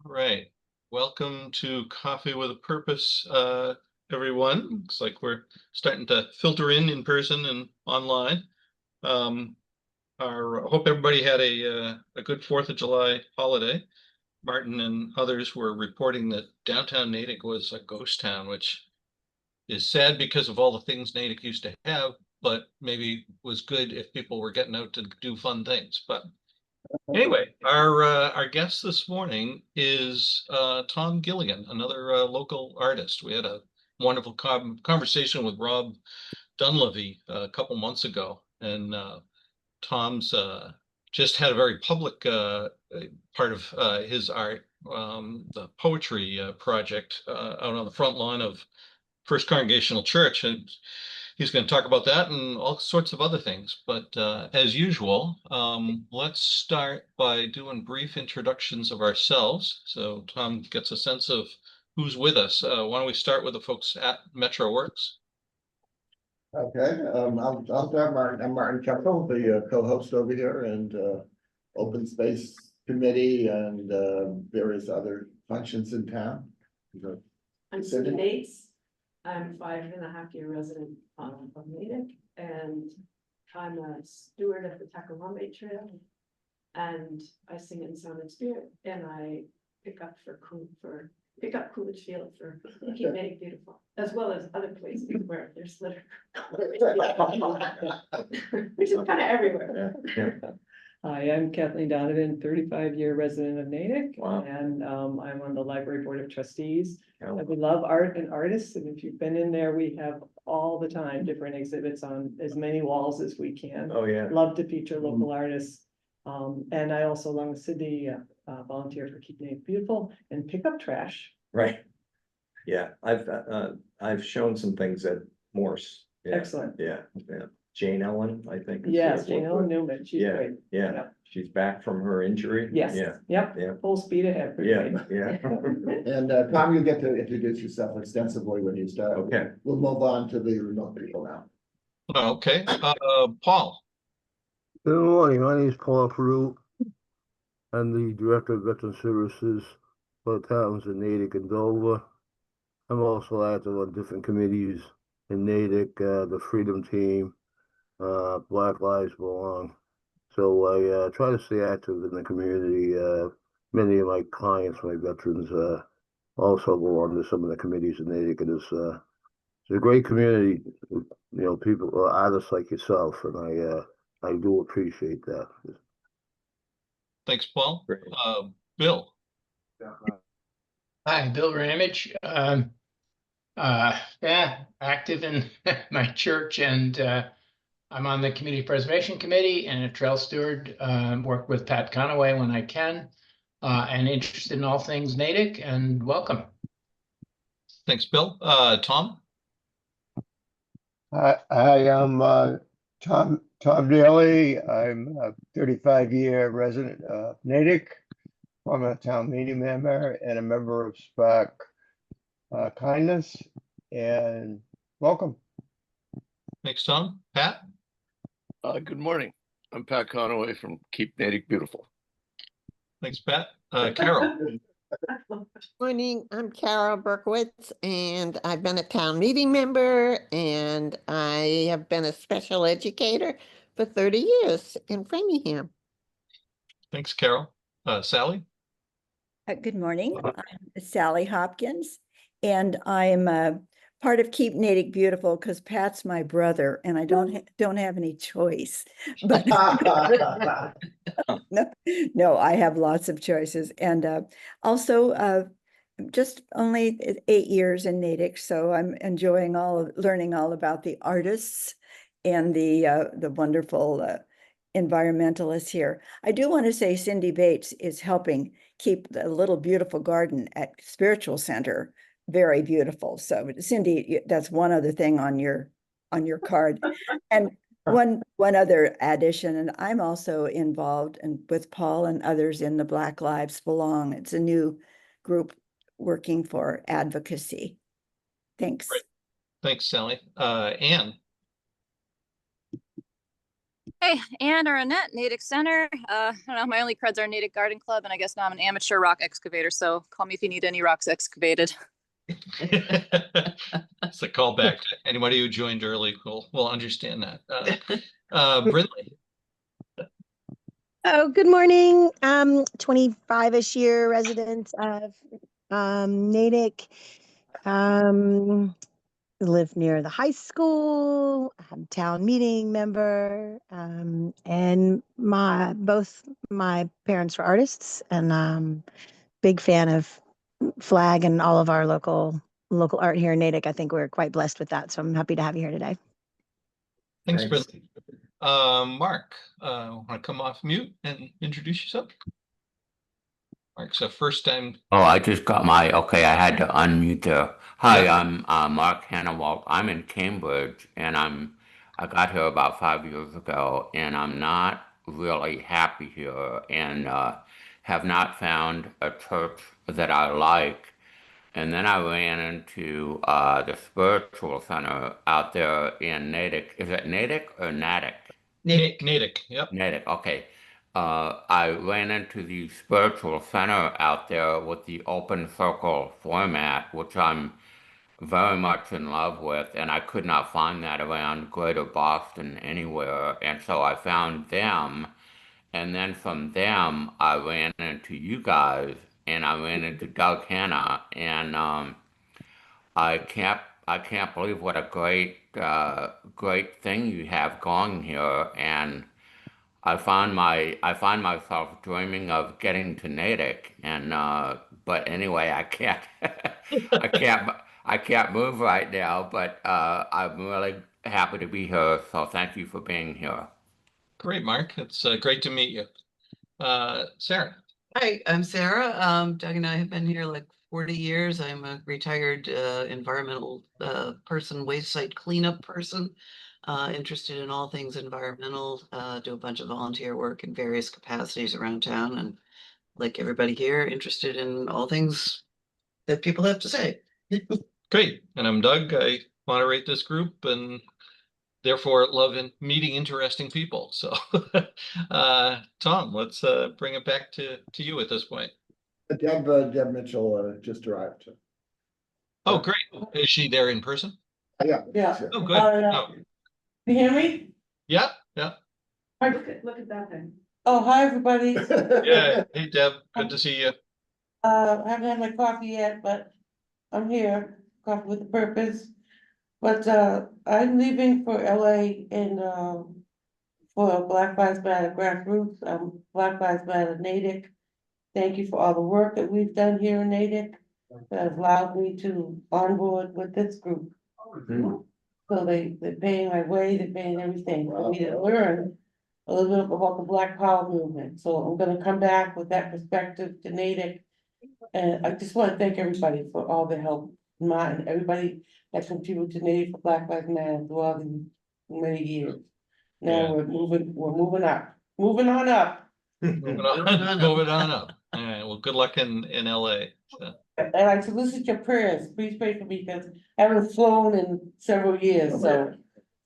All right. Welcome to Coffee with a Purpose, everyone. Looks like we're starting to filter in person and online. Hope everybody had a good 4th of July holiday. Martin and others were reporting that downtown Natick was a ghost town, which is sad because of all the things Natick used to have, but maybe was good if people were getting out to do fun things. But anyway, our guest this morning is Tom Gilligan, another local artist. We had a wonderful conversation with Rob Dunleavy a couple months ago, and Tom's just had a very public part of his art, the poetry project out on the front lawn of First Congregational Church, and he's going to talk about that and all sorts of other things. But as usual, let's start by doing brief introductions of ourselves, so Tom gets a sense of who's with us. Why don't we start with the folks at MetroWorks? Okay, I'll start. Martin. I'm Martin Keppel, the co-host over here, and Open Space Committee and various other functions in town. I'm Cindy Bates. I'm 5.5-year resident of Natick, and I'm a steward of the Tacawambe Trail, and I sing in sound and spirit, and I pick up Coolidge Field for Keep Natick Beautiful, as well as other places where there's litter, which is kind of everywhere. Hi, I'm Kathleen Donovan, 35-year resident of Natick. Wow. And I'm on the library board of trustees. Oh. We love art and artists, and if you've been in there, we have all the time different exhibits on as many walls as we can. Oh, yeah. Love to feature local artists. And I also, along with Cindy, volunteer for Keep Natick Beautiful and pick up trash. Right. Yeah, I've shown some things at Morse. Yeah, Excellent. Yeah. Jane Ellen, I think. Yes, Jane Ellen Newman, she's great. Yeah, she's back from her injury. Yes, Yeah, yep, yeah. full speed ahead. Yeah. And Tom, you get to introduce yourself extensively when you start. Okay. We'll move on to the remote people now. Okay, Paul. Good morning. My name is Paul Peru. I'm the Director of Veteran Services for the towns in Natick and Dover. I'm also active on different committees in Natick, the Freedom Team, Black Lives Belong. So I try to stay active in the community. Many of my clients, my veterans, also belong to some of the committees in Natick. It's a great community, people, artists like yourself, and I do appreciate that. Thanks, Paul. Great. Bill. Hi, Bill Ramage. Active in my church, and I'm on the Community Preservation Committee and a trail steward. Work with Pat Conaway when I can, and interested in all things Natick. And welcome. Thanks, Bill. Tom. I am Tom Daly. I'm a 35-year resident of Natick. I'm a town meeting member and a member of Spark Kindness. And welcome. Thanks, Tom. Pat. Good morning. I'm Pat Conaway from Keep Natick Beautiful. Thanks, Pat. Carol. Morning, I'm Carol Berkowitz, and I've been a town meeting member, and I have been a special educator for 30 years in Framingham. Thanks, Carol. Sally. Good morning. I'm Sally Hopkins, and I'm part of Keep Natick Beautiful because Pat's my brother, and I don't have any choice. But no, I have lots of choices, and also just only 8 years in Natick, so I'm enjoying learning all about the artists and the wonderful environmentalists here. I do want to say Cindy Bates is helping keep the little beautiful garden at Spiritual Center very beautiful. So Cindy, that's one other thing on your card. And one other addition, and I'm also involved with Paul and others in the Black Lives Belong. It's a new group working for advocacy. Thanks. Great. Thanks, Sally. Anne. and or Annette, Natick Center. I don't know, my only creds are Natick Garden Club, and I guess now I'm an amateur rock excavator, so call me if you need any rocks excavated. It's a callback to anybody who joined early will understand that. Brindley. Oh, good morning. 25-ish year resident of Natick. Live near the high school. I'm town meeting member. And both my parents were artists, and big fan of flag and all of our local art here in Natick. I think we're quite blessed with that. So I'm happy to have you here today. Thanks, Brindley. Mark, want to come off mute and introduce yourself? Mark's a first time. Oh, I just got my, okay, I had to unmute there. Hi, Yeah. I'm Mark Hannawalt. I'm in Cambridge, and I got here about 5 years ago, and I'm not really happy here, and have not found a church that I like. And then I ran into the spiritual center out there in Natick. Is it Natick or Natick? Natick, yep. Natick, okay. I ran into the spiritual center out there with the open circle format, which I'm very much in love with, and I could not find that around Greater Boston anywhere. And so I found them, and then from them I ran into you guys, and I ran into Doug Hanna, and I can't believe what a great thing you have going here. And I find myself dreaming of getting to Natick, and but anyway, I can't I can't move right now, but I'm really happy to be here, so thank you for being here. Great, Mark. It's great to meet you. Sarah. Hi, I'm Sarah. Doug and I have been here like 40 years. I'm a retired environmental person, waste site cleanup person, interested in all things environmental, do a bunch of volunteer work in various capacities around town, and like everybody here, interested in all things that people have to say. Great. And I'm Doug. I moderate this group and therefore love meeting interesting people. So Tom, let's bring it back to you at this point. Deb Mitchell just arrived. Oh, great. Is she there in person? Yeah. Yeah. Sure. Oh, good. Oh, Can you hear me? yeah, yeah. Look at that thing. Oh, hi, everybody. Yeah. Hey, Deb. Good to see you. I haven't had my coffee yet, but I'm here, coffee with a purpose. But I'm leaving for LA and for Black Lives Matter grassroots. Black Lives Matter Natick. Thank you for all the work that we've done here in Natick that has allowed me to onboard with this group. So they're paying my way, they're paying everything for me to learn a little bit about the Black Power movement. So I'm gonna come back with that perspective to Natick. And I just want to thank everybody for all the help, mine, everybody that contributed to Natick for Black Lives Matter through all these many years. Now we're moving up, moving on up. Moving on up. All right. Well, good luck in LA. So. And I solicit your prayers. Please pray for me because I haven't flown in several years, so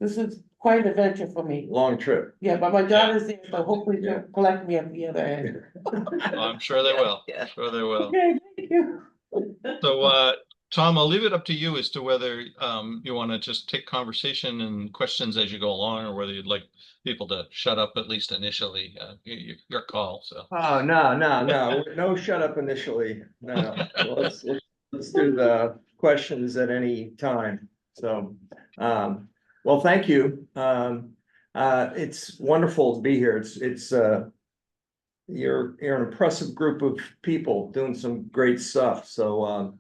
this is quite an adventure for me. Long trip. Yeah, but my daughter's there, so hopefully she'll collect me at the other end. Well, I'm sure they will. Yeah. Sure they will. Okay, thank you. So, Tom, I'll leave it up to you as to whether you want to just take conversation and questions as you go along, or whether you'd like people to shut up at least initially. Your call. So. Oh, no shut up initially. No, let's do the questions at any time. So, well, thank you. It's wonderful to be here. It's you're an impressive group of people doing some great stuff. So,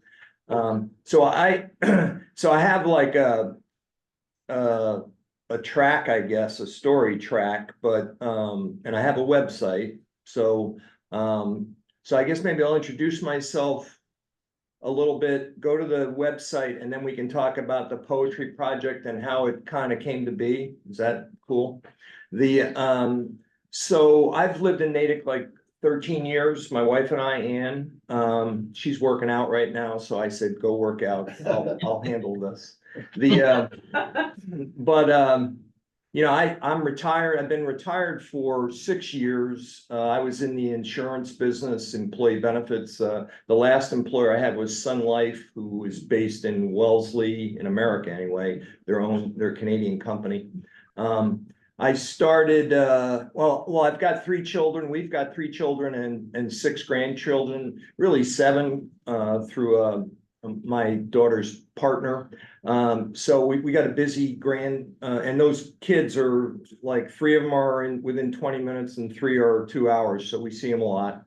so I have like a track, I guess, a story track, but and I have a website. So I guess maybe I'll introduce myself a little bit, go to the website, and then we can talk about the poetry project and how it kind of came to be. Is that cool? So I've lived in Natick like 13 years. My wife and I, Ann, she's working out right now, so I said, go work out. I'll handle this. I'm retired. I've been retired for 6 years. I was in the insurance business, employee benefits. The last employer I had was Sun Life, who is based in Wellesley, in America anyway. Their Canadian company. I started, I've got 3 children. We've got 3 children and 6 grandchildren, really 7 through my daughter's partner. So we got a busy and those kids are like 3 of them are within 20 minutes and 3 are 2 hours. So we see them a lot.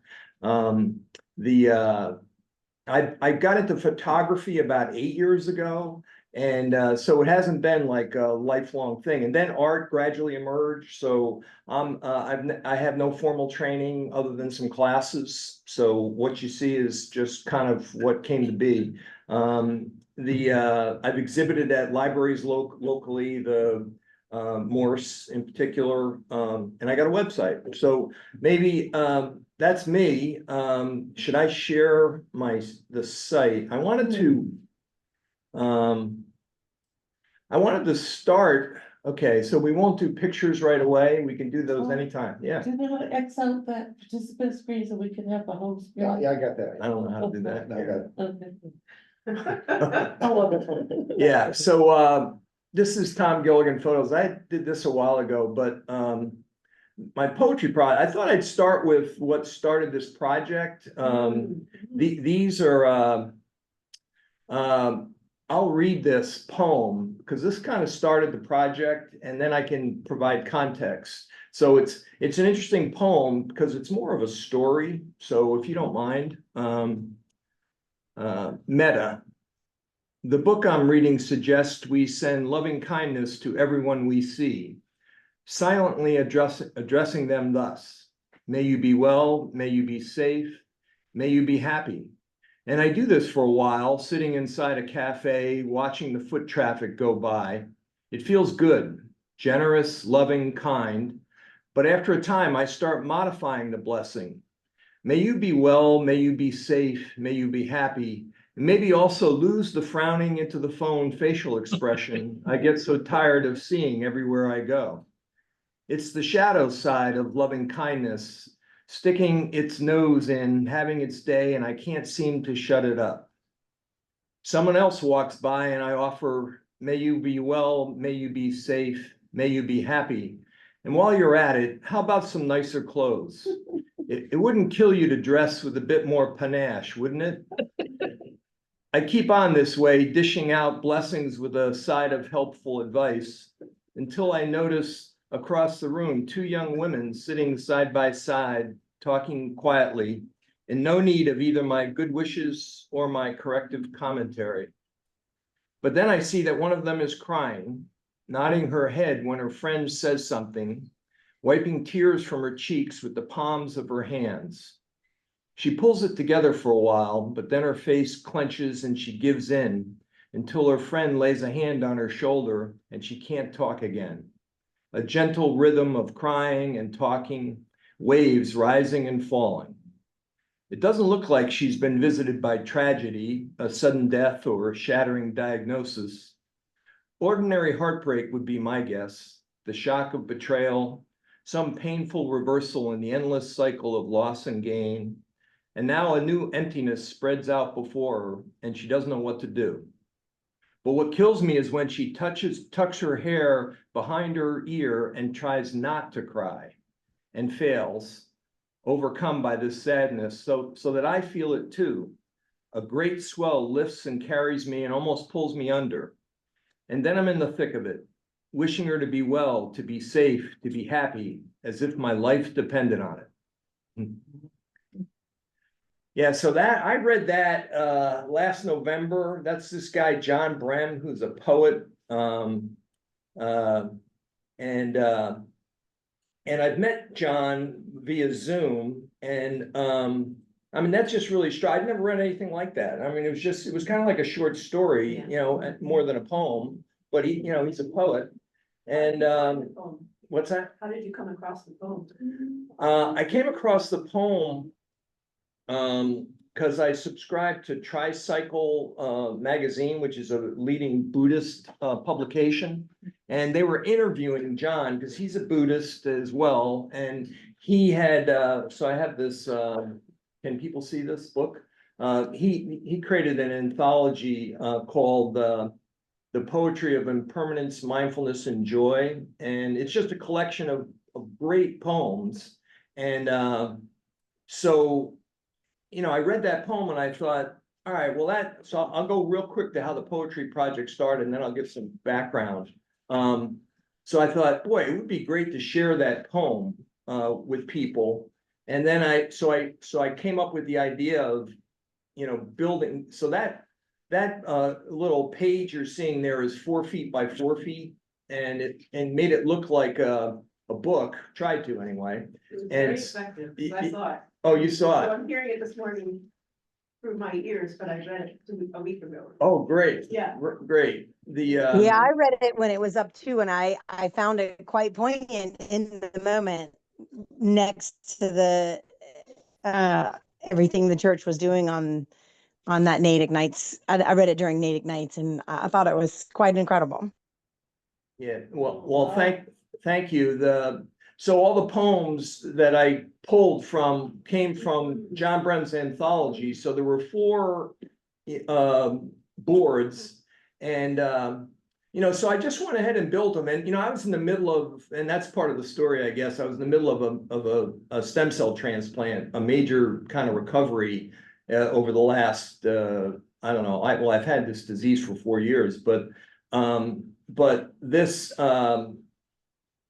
I got into photography about 8 years ago. And so it hasn't been like a lifelong thing. And then art gradually emerged. So I have no formal training other than some classes. So what you see is just kind of what came to be. I've exhibited at libraries locally, the Morse in particular, and I got a website. So maybe that's me. Should I share the site? I wanted to start. Okay, so we won't do pictures right away. We can do those anytime. Yeah. Do you know how to X out that participant screen so we can have the whole screen? Yeah, I got that. I don't know how to do that. I got it. Oh, wonderful. Yeah, so this is Tom Gilligan photos. I did this a while ago, but my poetry project, I thought I'd start with what started this project. These are I'll read this poem because this kind of started the project, and then I can provide context. So it's an interesting poem because it's more of a story. So if you don't mind, meta. The book I'm reading suggests we send loving kindness to everyone we see, silently addressing them thus. May you be well, may you be safe, may you be happy. And I do this for a while, sitting inside a cafe, watching the foot traffic go by. It feels good, generous, loving, kind. But after a time, I start modifying the blessing. May you be well, may you be safe, may you be happy, and maybe also lose the frowning into the phone facial expression I get so tired of seeing everywhere I go. It's the shadow side of loving kindness, sticking its nose in, having its day, and I can't seem to shut it up. Someone else walks by and I offer, may you be well, may you be safe, may you be happy. And while you're at it, how about some nicer clothes? It wouldn't kill you to dress with a bit more panache, wouldn't it? I keep on this way, dishing out blessings with a side of helpful advice, until I notice across the room 2 young women sitting side by side, talking quietly, in no need of either my good wishes or my corrective commentary. But then I see that one of them is crying, nodding her head when her friend says something, wiping tears from her cheeks with the palms of her hands. She pulls it together for a while, but then her face clenches and she gives in until her friend lays a hand on her shoulder and she can't talk again. A gentle rhythm of crying and talking, waves rising and falling. It doesn't look like she's been visited by tragedy, a sudden death, or a shattering diagnosis. Ordinary heartbreak would be my guess, the shock of betrayal, some painful reversal in the endless cycle of loss and gain, and now a new emptiness spreads out before her, and she doesn't know what to do. But what kills me is when she tucks her hair behind her ear and tries not to cry, and fails, overcome by this sadness, so that I feel it too. A great swell lifts and carries me and almost pulls me under. And then I'm in the thick of it, wishing her to be well, to be safe, to be happy, as if my life depended on it. Yeah, so I read that last November. That's this guy, John Brem, who's a poet. And I've met John via Zoom, and I mean, that's just really strange. I'd never read anything like that. I mean, it was kind of like a short story, more than a poem, but he's a poet. And what's that? How did you come across the poem? I came across the poem because I subscribe to Tricycle magazine, which is a leading Buddhist publication. And they were interviewing John because he's a Buddhist as well. And he had, so I have this, can people see this book? He created an anthology called The Poetry of Impermanence, Mindfulness, and Joy. And it's just a collection of great poems. And so, you know, I read that poem and I thought, all right, well, so I'll go real quick to how the poetry project started, and then I'll give some background. So I thought, boy, it would be great to share that poem with people. And then I came up with the idea of, you know, building, so that little page you're seeing there is 4 feet by 4 feet, and made it look like a book, tried to anyway. It was And very it's- effective, 'cause I saw it. Oh, you saw So it? I'm hearing it this morning through my ears, but I read it a week ago. Oh, great. Yeah. Great. The Yeah, I read it when it was up too, and I found it quite poignant in the moment next to the everything the church was doing on that Natick nights. I read it during Natick nights, and I thought it was quite incredible. Yeah, well, thank you. So all the poems that I pulled from came from John Brem's anthology. So there were 4 boards, and you know, so I just went ahead and built them. And you know, I was in the middle of, and that's part of the story, I guess. I was in the middle of a stem cell transplant, a major kind of recovery over the last I don't know. I've had this disease for 4 years, but this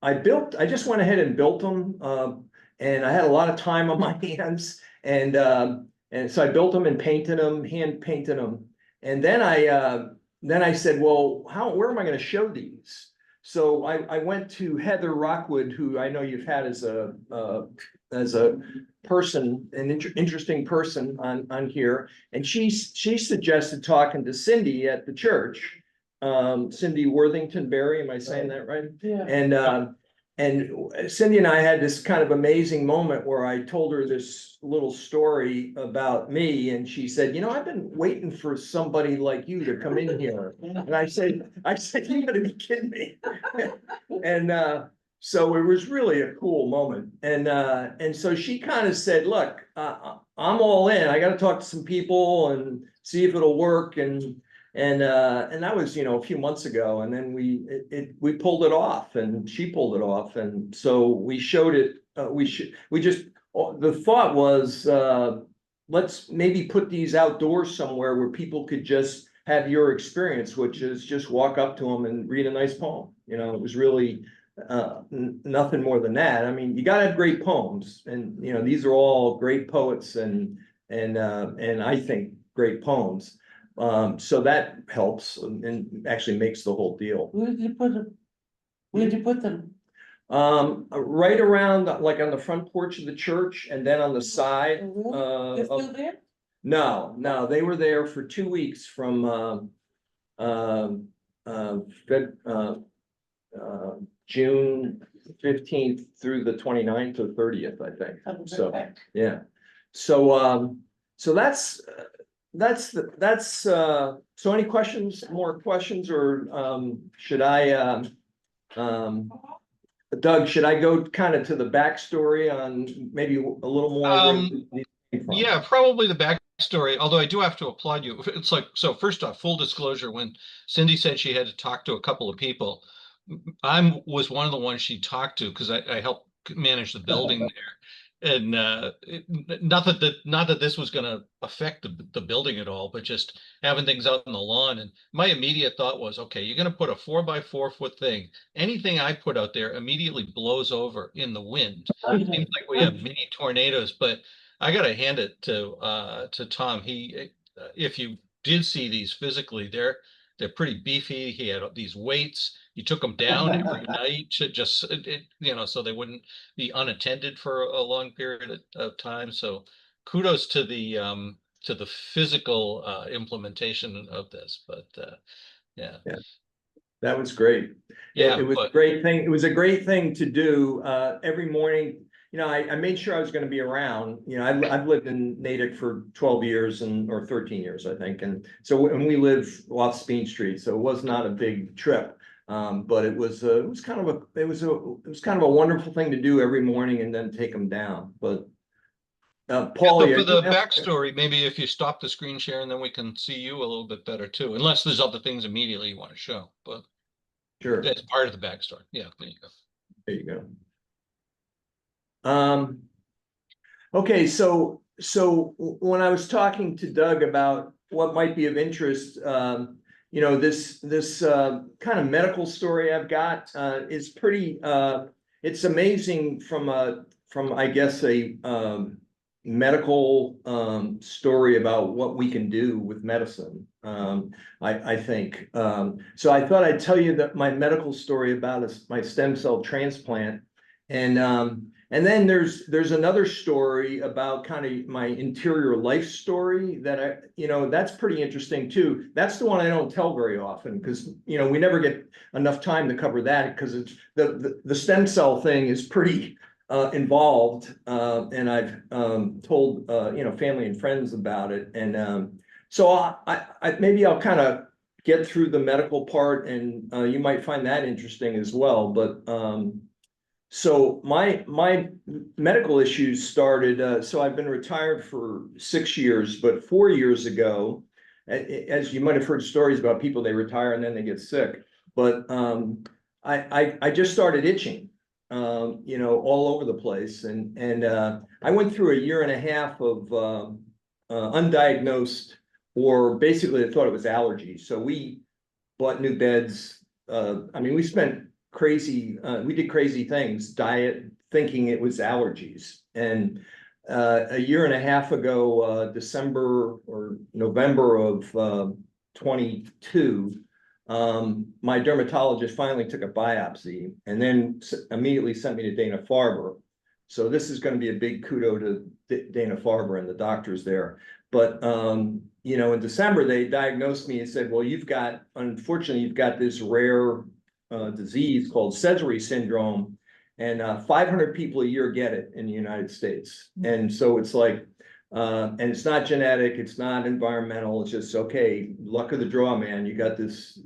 I just went ahead and built them, and I had a lot of time on my hands, and so I built them and painted them, hand painted them, and then I said, well, where am I going to show these? So I went to Heather Rockwood, who I know you've had as a person, an interesting person on here, and she suggested talking to Cindy at the church. Cindy Worthington Berry, am I saying that right? Yeah. And Cindy and I had this kind of amazing moment where I told her this little story about me, and she said, you know, I've been waiting for somebody like you to come in here. And I said, you gotta be kidding me. And so it was really a cool moment. And so she kind of said, look, I'm all in. I got to talk to some people and see if it'll work. And that was, you know, a few months ago. And then we pulled it off, and she pulled it off. And so we showed it. The thought was, let's maybe put these outdoors somewhere where people could just have your experience, which is just walk up to them and read a nice poem. You know, it was really nothing more than that. I mean, you gotta have great poems, and you know, these are all great poets and I think great poems. So that helps and actually makes the whole deal. Where did you put them? Where did you put them? Right around, like on the front porch of the church, and then on the side. They're still there? No, they were there for 2 weeks from June 15th through the 29th or 30th, I think. So, yeah. So that's so any questions, more questions, or should I Doug, should I go kind of to the backstory on maybe a little more? Yeah, probably the backstory, although I do have to applaud you. It's like, so first off, full disclosure, when Cindy said she had to talk to a couple of people, I was one of the ones she talked to because I helped manage the building there. And not that this was going to affect the building at all, but just having things out on the lawn. And my immediate thought was, okay, you're going to put a 4x4 foot thing. Anything I put out there immediately blows over in the wind. It seems like we have mini tornadoes, but I got to hand it to Tom. If you did see these physically, they're pretty beefy. He had these weights. He took them down every night to just, you know, so they wouldn't be unattended for a long period of time. So kudos to the physical implementation of this. But yeah, that was great. Yeah, it was a great thing. It was a great thing to do every morning. I made sure I was gonna be around, I've lived in Natick for 12 years or 13 years, I think, and so, and we live off Speen Street, so it was not a big trip. But it was kind of a wonderful thing to do every morning and then take them down, but. So Paulie, for the backstory, maybe if you stop the screen share and then we can see you a little bit better too, unless there's other things immediately you want to show, but Sure, that's part of the backstory. Yeah, there you go. there you go. Okay, so when I was talking to Doug about what might be of interest, this kind of medical story I've got is pretty it's amazing from I guess a medical story about what we can do with medicine. I think so. I thought I'd tell you that my medical story about my stem cell transplant, and then there's another story about kind of my interior life story that that's pretty interesting too. That's the one I don't tell very often because we never get enough time to cover that because it's the stem cell thing is pretty involved, and I've told family and friends about it, and so I maybe I'll kind of get through the medical part, and you might find that interesting as well, but. So my medical issues started, so I've been retired for 6 years, but 4 years ago, as you might have heard stories about people, they retire and then they get sick. But I just started itching, all over the place. And I went through a year and a half of undiagnosed, or basically they thought it was allergies. So we bought new beds. We spent we did crazy things, diet, thinking it was allergies. And a year and a half ago, December or November of 22, my dermatologist finally took a biopsy and then immediately sent me to Dana-Farber. So this is going to be a big kudo to Dana-Farber and the doctors there. But in December, they diagnosed me and said, well, unfortunately, you've got this rare disease called Sézary syndrome, and 500 people a year get it in the United States. And so it's like, and it's not genetic, it's not environmental, it's just, okay, luck of the draw, man, you got this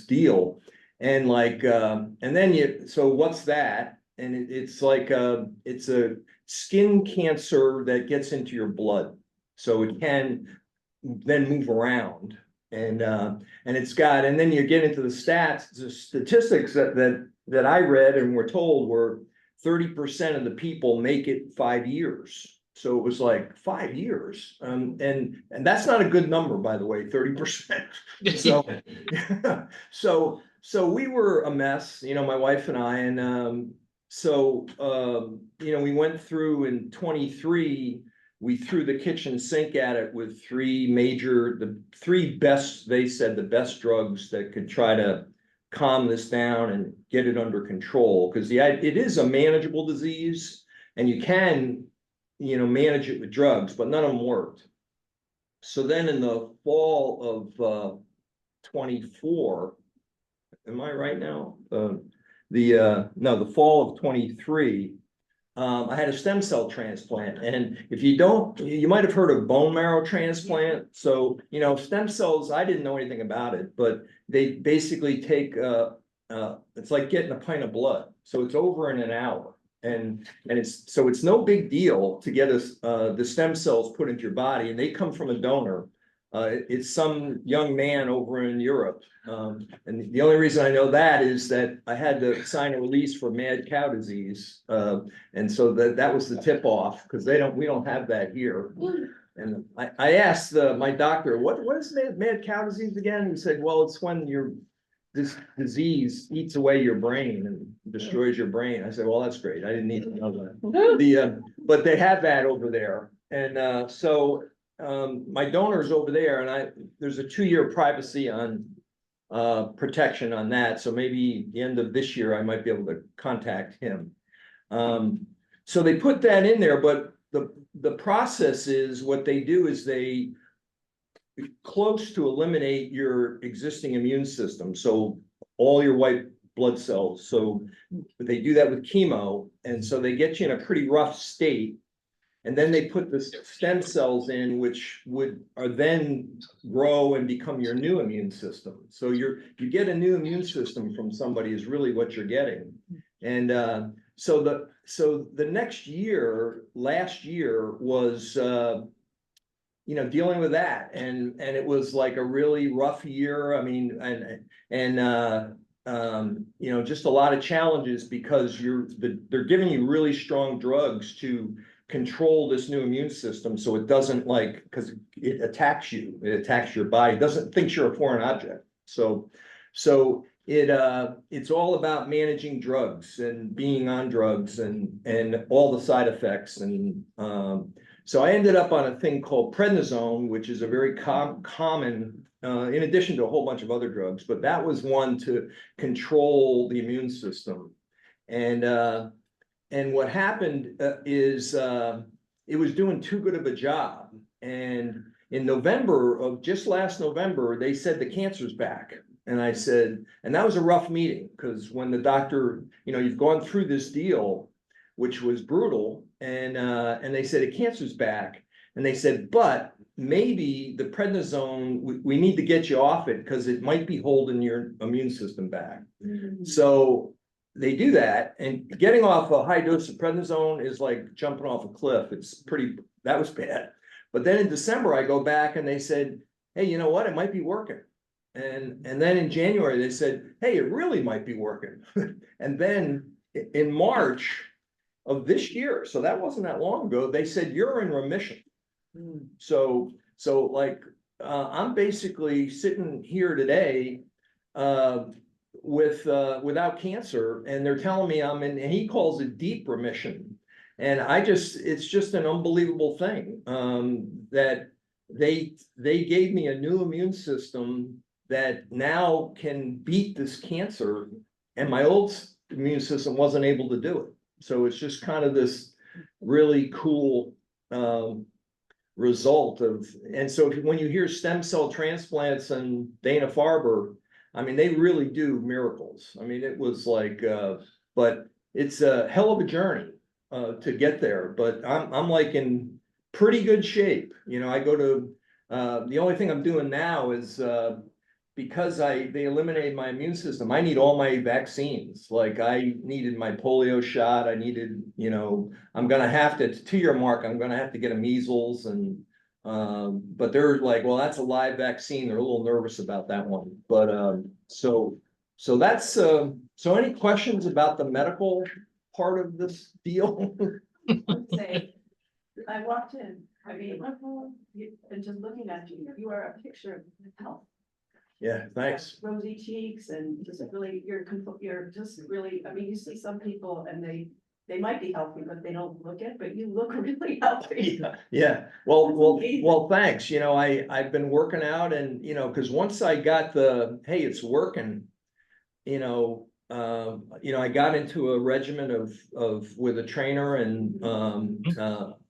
deal. And like, and then so what's that? And it's like, it's a skin cancer that gets into your blood. So it can then move around. And it's got, and then you get into the statistics that I read and were told were 30% of the people make it 5 years. So it was like 5 years. And that's not a good number, by the way, 30%. So we were a mess, my wife and I, and we went through in 23. We threw the kitchen sink at it with the three best, they said, the best drugs that could try to calm this down and get it under control. Because it is a manageable disease and you can, manage it with drugs, but none of them worked. So then in the fall of 24, am I right now? The fall of 23, I had a stem cell transplant, and if you might have heard of bone marrow transplant. So, stem cells, I didn't know anything about it, but they basically take, it's like getting a pint of blood. So it's over in an hour. And it's no big deal to get the stem cells put into your body, and they come from a donor. It's some young man over in Europe. And the only reason I know that is that I had to sign a release for mad cow disease. And so that was the tip off, because we don't have that here. And I asked my doctor, what is mad cow disease again? He said, well, it's when this disease eats away your brain and destroys your brain. I said, well, that's great. I didn't need to know that. But they have that over there. And my donor's over there, and there's a 2-year privacy on protection on that. So maybe the end of this year, I might be able to contact him. So they put that in there, but the process is, what they do is they close to eliminate your existing immune system. So all your white blood cells. So they do that with chemo, and so they get you in a pretty rough state. And then they put the stem cells in, which are then grow and become your new immune system. So you get a new immune system from somebody is really what you're getting. And so the next year, last year was dealing with that, and it was like a really rough year. I mean, just a lot of challenges because they're giving you really strong drugs to control this new immune system so it doesn't because it attacks your body, it doesn't think you're a foreign object. So it's all about managing drugs and being on drugs and all the side effects. And so I ended up on a thing called prednisone, which is a very common in addition to a whole bunch of other drugs, but that was one to control the immune system. And what happened is it was doing too good of a job. And in last November, they said the cancer's back. And I said, and that was a rough meeting because when the doctor, you've gone through this deal, which was brutal, and they said the cancer's back. And they said, but maybe the prednisone, we need to get you off it because it might be holding your immune system back. So they do that, and getting off a high dose of prednisone is like jumping off a cliff. That was bad. But then in December, I go back and they said, hey, you know what? It might be working. And then in January, they said, hey, it really might be working. And then in March of this year, so that wasn't that long ago, they said, you're in remission. So I'm basically sitting here today without cancer, and they're telling me I'm in, and he calls it deep remission. And it's just an unbelievable thing that they gave me a new immune system that now can beat this cancer, and my old immune system wasn't able to do it. So it's just kind of this really cool result of, and so when you hear stem cell transplants and Dana-Farber, I mean, they really do miracles. I mean, it was like, but it's a hell of a journey to get there. But I'm like in pretty good shape. I go to the only thing I'm doing now is because they eliminated my immune system. I need all my vaccines. Like I needed my polio shot. I needed, I'm gonna have to your mark, I'm gonna have to get a measles and. But they're like, well, that's a live vaccine. They're a little nervous about that one. But so that's so any questions about the medical part of this deal? Say, I walked in, I mean, and just looking at you, you are a picture of health. Yeah, thanks. Rosy cheeks and just really, you're just really, I mean, you see some people and they might be healthy, but they don't look it, but you look really healthy. Yeah. Well, thanks. I've been working out and, because once I got hey, it's working, I got into a regimen with a trainer, and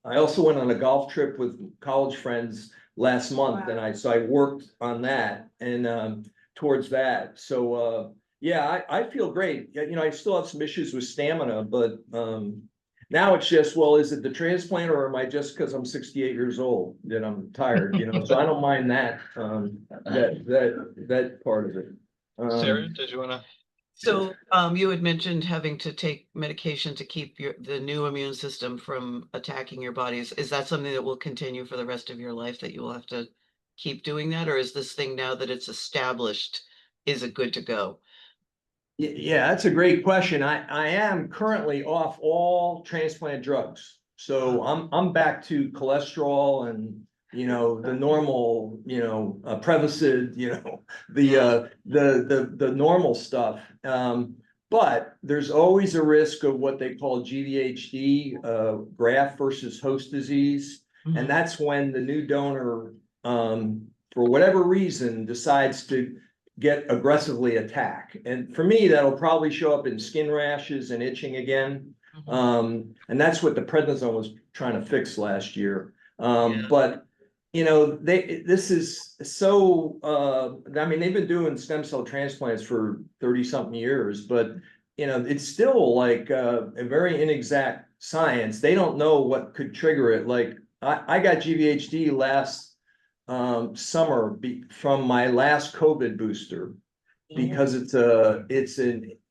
I also went on a golf trip with college friends last month. Wow. And I worked on that and towards that. So yeah, I feel great. I still have some issues with stamina, but now it's just, well, is it the transplant or am I just because I'm 68 years old that I'm tired? So I don't mind that that part of it. Sarah, did you want to? So you had mentioned having to take medication to keep the new immune system from attacking your bodies. Is that something that will continue for the rest of your life, that you will have to keep doing that? Or is this thing, now that it's established, is it good to go? Yeah, that's a great question. I am currently off all transplant drugs. So I'm back to cholesterol and the normal, Prevacid, the normal stuff. But there's always a risk of what they call GVHD, graft versus host disease. Mm-hmm. And that's when the new donor, for whatever reason, decides to get aggressively attack. And for me, that'll probably show up in skin rashes and itching again. Mm-hmm. And that's what the prednisone was trying to fix last year. But this is so, I mean, they've been doing stem cell transplants for 30-something years, but it's still like a very inexact science. They don't know what could trigger it. Like I got GVHD last summer from my last COVID booster because it's an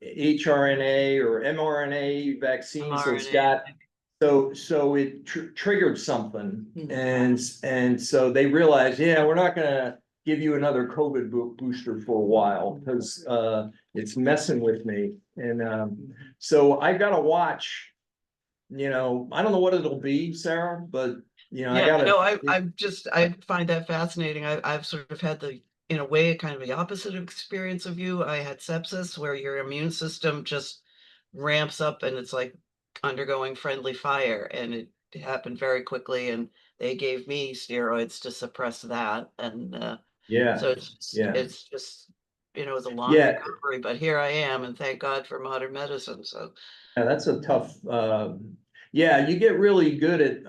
HRNA or mRNA vaccine, so it's got so it triggered something, and so they realized, yeah, we're not gonna give you another COVID booster for a while because it's messing with me, and so I gotta watch. I don't know what it'll be, Sarah, but I Yeah, gotta. no, I find that fascinating. I've sort of had in a way, kind of the opposite experience of you. I had sepsis where your immune system just ramps up and it's like undergoing friendly fire, and it happened very quickly, and they gave me steroids to suppress that. And Yeah, so yeah. it's just, it was a long Yeah. recovery, but here I am, and thank God for modern medicine. So Yeah, that's a tough, yeah, you get really good at,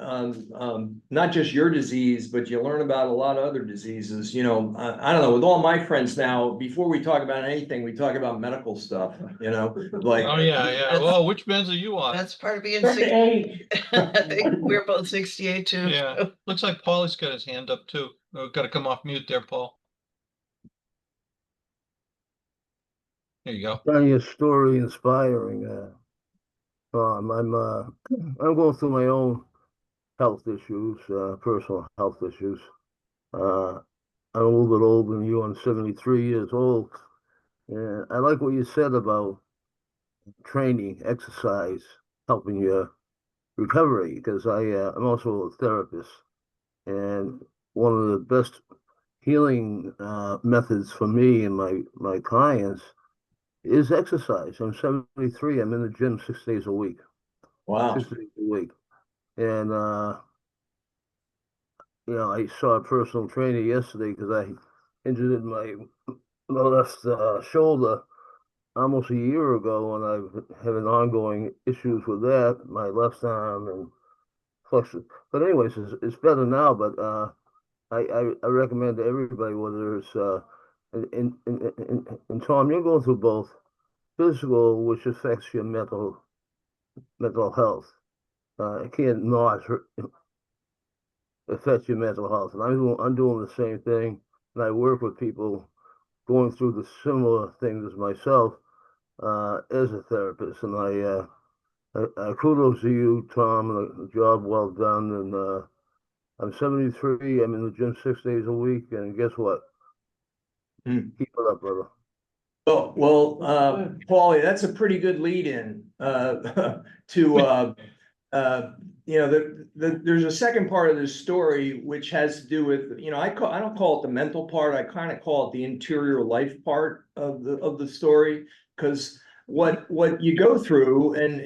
not just your disease, but you learn about a lot of other diseases, I don't know, with all my friends now, before we talk about anything, we talk about medical stuff, like. Oh, yeah. Well, which meds are you on? that's part of being That's the 60. age. I think we're both 68 too. Yeah, looks like Paulie's got his hand up too. Oh, gotta come off mute there, Paul. There you go. Find your story inspiring, Tom. I'm going through my own health issues, personal health issues. I'm a little bit older than you. I'm 73 years old. And I like what you said about training, exercise, helping your recovery, because I'm also a therapist. And one of the best healing methods for me and my clients is exercise. I'm 73. I'm in the gym 6 days a week. Wow. 6 days a week. And I saw a personal trainer yesterday because I injured my left shoulder almost a year ago, and I've having ongoing issues with that, my left arm and flexion. But anyways, it's better now. But I recommend to everybody, whether it's and Tom, you're going through both physical, which affects your mental health. It can't not affect your mental health, and I'm doing the same thing, and I work with people going through the similar things as myself as a therapist, and I kudos to you, Tom, and a job well done. And I'm 73. I'm in the gym 6 days a week, and guess what? Keep it up, brother. Well, Paulie, that's a pretty good lead in to there's a second part of this story which has to do with, I don't call it the mental part, I kind of call it the interior life part of the story, because what you go through, and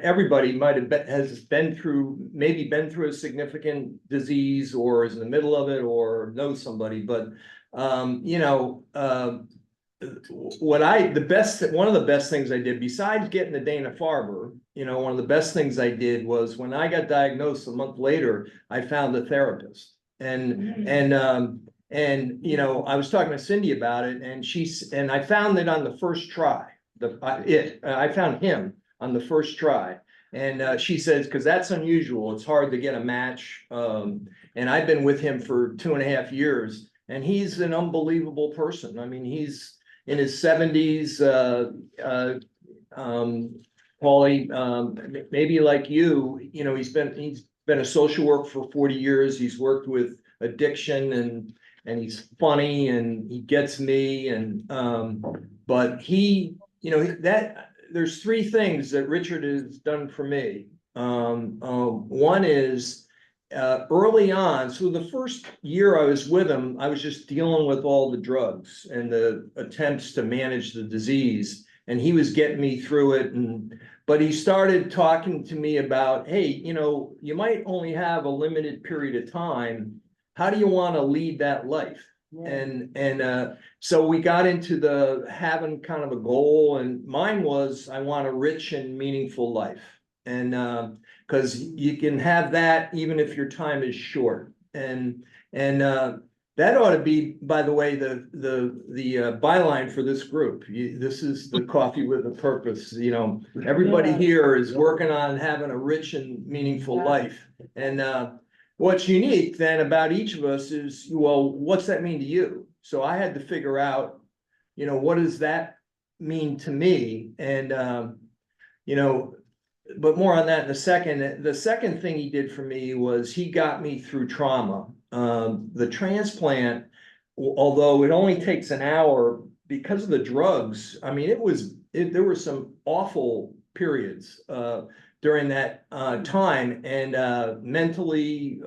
everybody has been through a significant disease, or is in the middle of it, or knows somebody, but one of the best things I did, besides getting the Dana-Farber, one of the best things I did was when I got diagnosed a month later, I found a therapist. And I was talking to Cindy about it, and I found it on the first try. I found him on the first try. And she says, because that's unusual, it's hard to get a match. And I've been with him for 2.5 years, and he's an unbelievable person. I mean, he's in his 70s, Paulie, maybe like you, he's been a social worker for 40 years. He's worked with addiction, and he's funny, and he gets me. And but there's 3 things that Richard has done for me. One is early on, so the first year I was with him, I was just dealing with all the drugs and the attempts to manage the disease, and he was getting me through it. But he started talking to me about, hey, you might only have a limited period of time. How do you want to lead that life? And so we got into having kind of a goal, and mine was, I want a rich and meaningful life. And because you can have that even if your time is short. And that ought to be, by the way, the byline for this group. This is the coffee with a purpose, you know. Everybody Yeah. here is working on having a rich and meaningful Yeah. life. And what's unique then about each of us is, well, what's that mean to you? So I had to figure out, you know, what does that mean to me? And you know, but more on that in a second. The second thing he did for me was he got me through trauma. The transplant, although it only takes an hour because of the drugs, I mean, there were some awful periods during that time, and mentally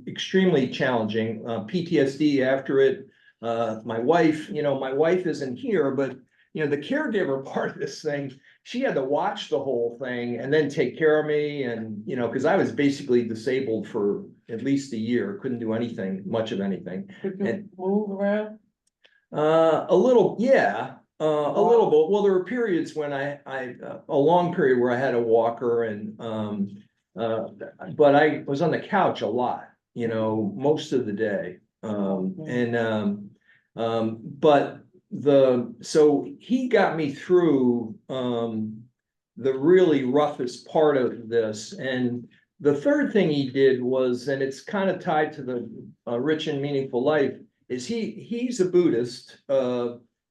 extremely challenging. PTSD after it. My wife isn't here, but you know, the caregiver part of this thing, she had to watch the whole thing and then take care of me. And, you know, because I was basically disabled for at least a year, couldn't do anything, much of anything. Could you And move around? a little, yeah, a little bit. Well, there were periods when a long period where I had a walker, and but I was on the couch a lot, you know, most of the day. But so he got me through the really roughest part of this. And the third thing he did was, and it's kind of tied to the rich and meaningful life, is he's a Buddhist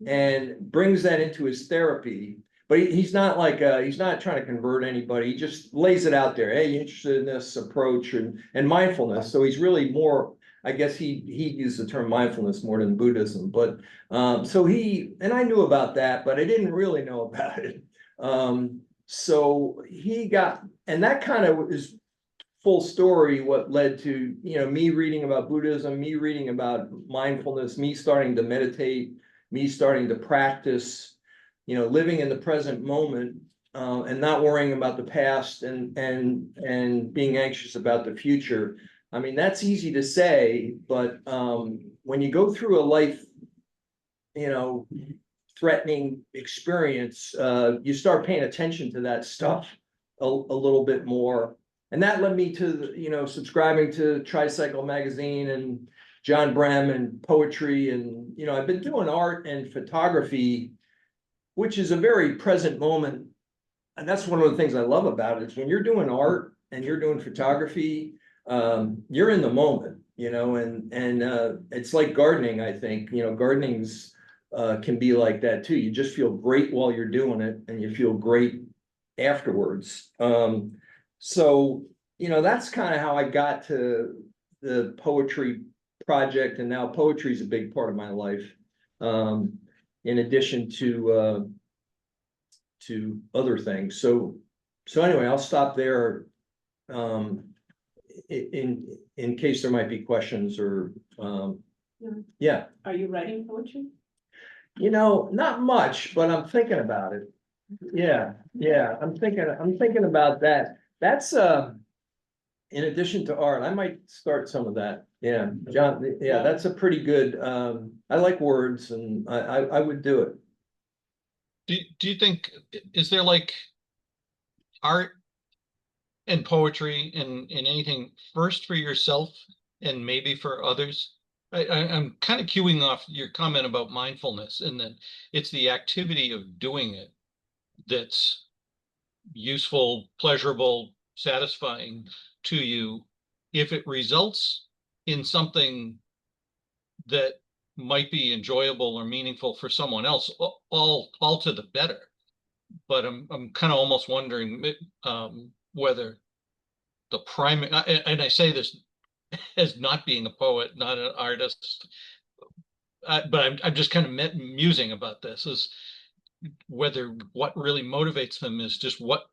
and brings that into his therapy. But he's not like he's not trying to convert anybody. He just lays it out there. Hey, you interested in this approach and mindfulness? So he's really more, I guess he used the term mindfulness more than Buddhism. But so and I knew about that, but I didn't really know about it. So he got, and that kind of is full story what led to, you know, me reading about Buddhism, me reading about mindfulness, me starting to meditate, me starting to practice, you know, living in the present moment, and not worrying about the past and being anxious about the future. I mean, that's easy to say, but when you go through a life, you know, threatening experience, you start paying attention to that stuff a little bit more. And that led me to, you know, subscribing to Tricycle magazine and John Brehm and poetry. And, you know, I've been doing art and photography, which is a very present moment. And that's one of the things I love about it, is when you're doing art and you're doing photography, you're in the moment, you know, and it's like gardening, I think, you know, gardening's can be like that too. You just feel great while you're doing it, and you feel great afterwards. So, you know, that's kind of how I got to the poetry project, and now poetry is a big part of my life. In addition to other things. So anyway, I'll stop there. In case there might be questions or yeah. Are you writing poetry? You know, not much, but I'm thinking about it. Yeah, I'm thinking about that. That's in addition to art, I might start some of that. Yeah, John, yeah, that's a pretty good, I like words, and I would do it. Do you think, is there like art and poetry and anything first for yourself and maybe for others? I'm kind of queuing off your comment about mindfulness, and that it's the activity of doing it that's useful, pleasurable, satisfying to you. If it results in something that might be enjoyable or meaningful for someone else, all to the better. But I'm kind of almost wondering whether the primary, and I say this as not being a poet, not an artist, but I'm just kind of musing about this, is whether what really motivates them is just what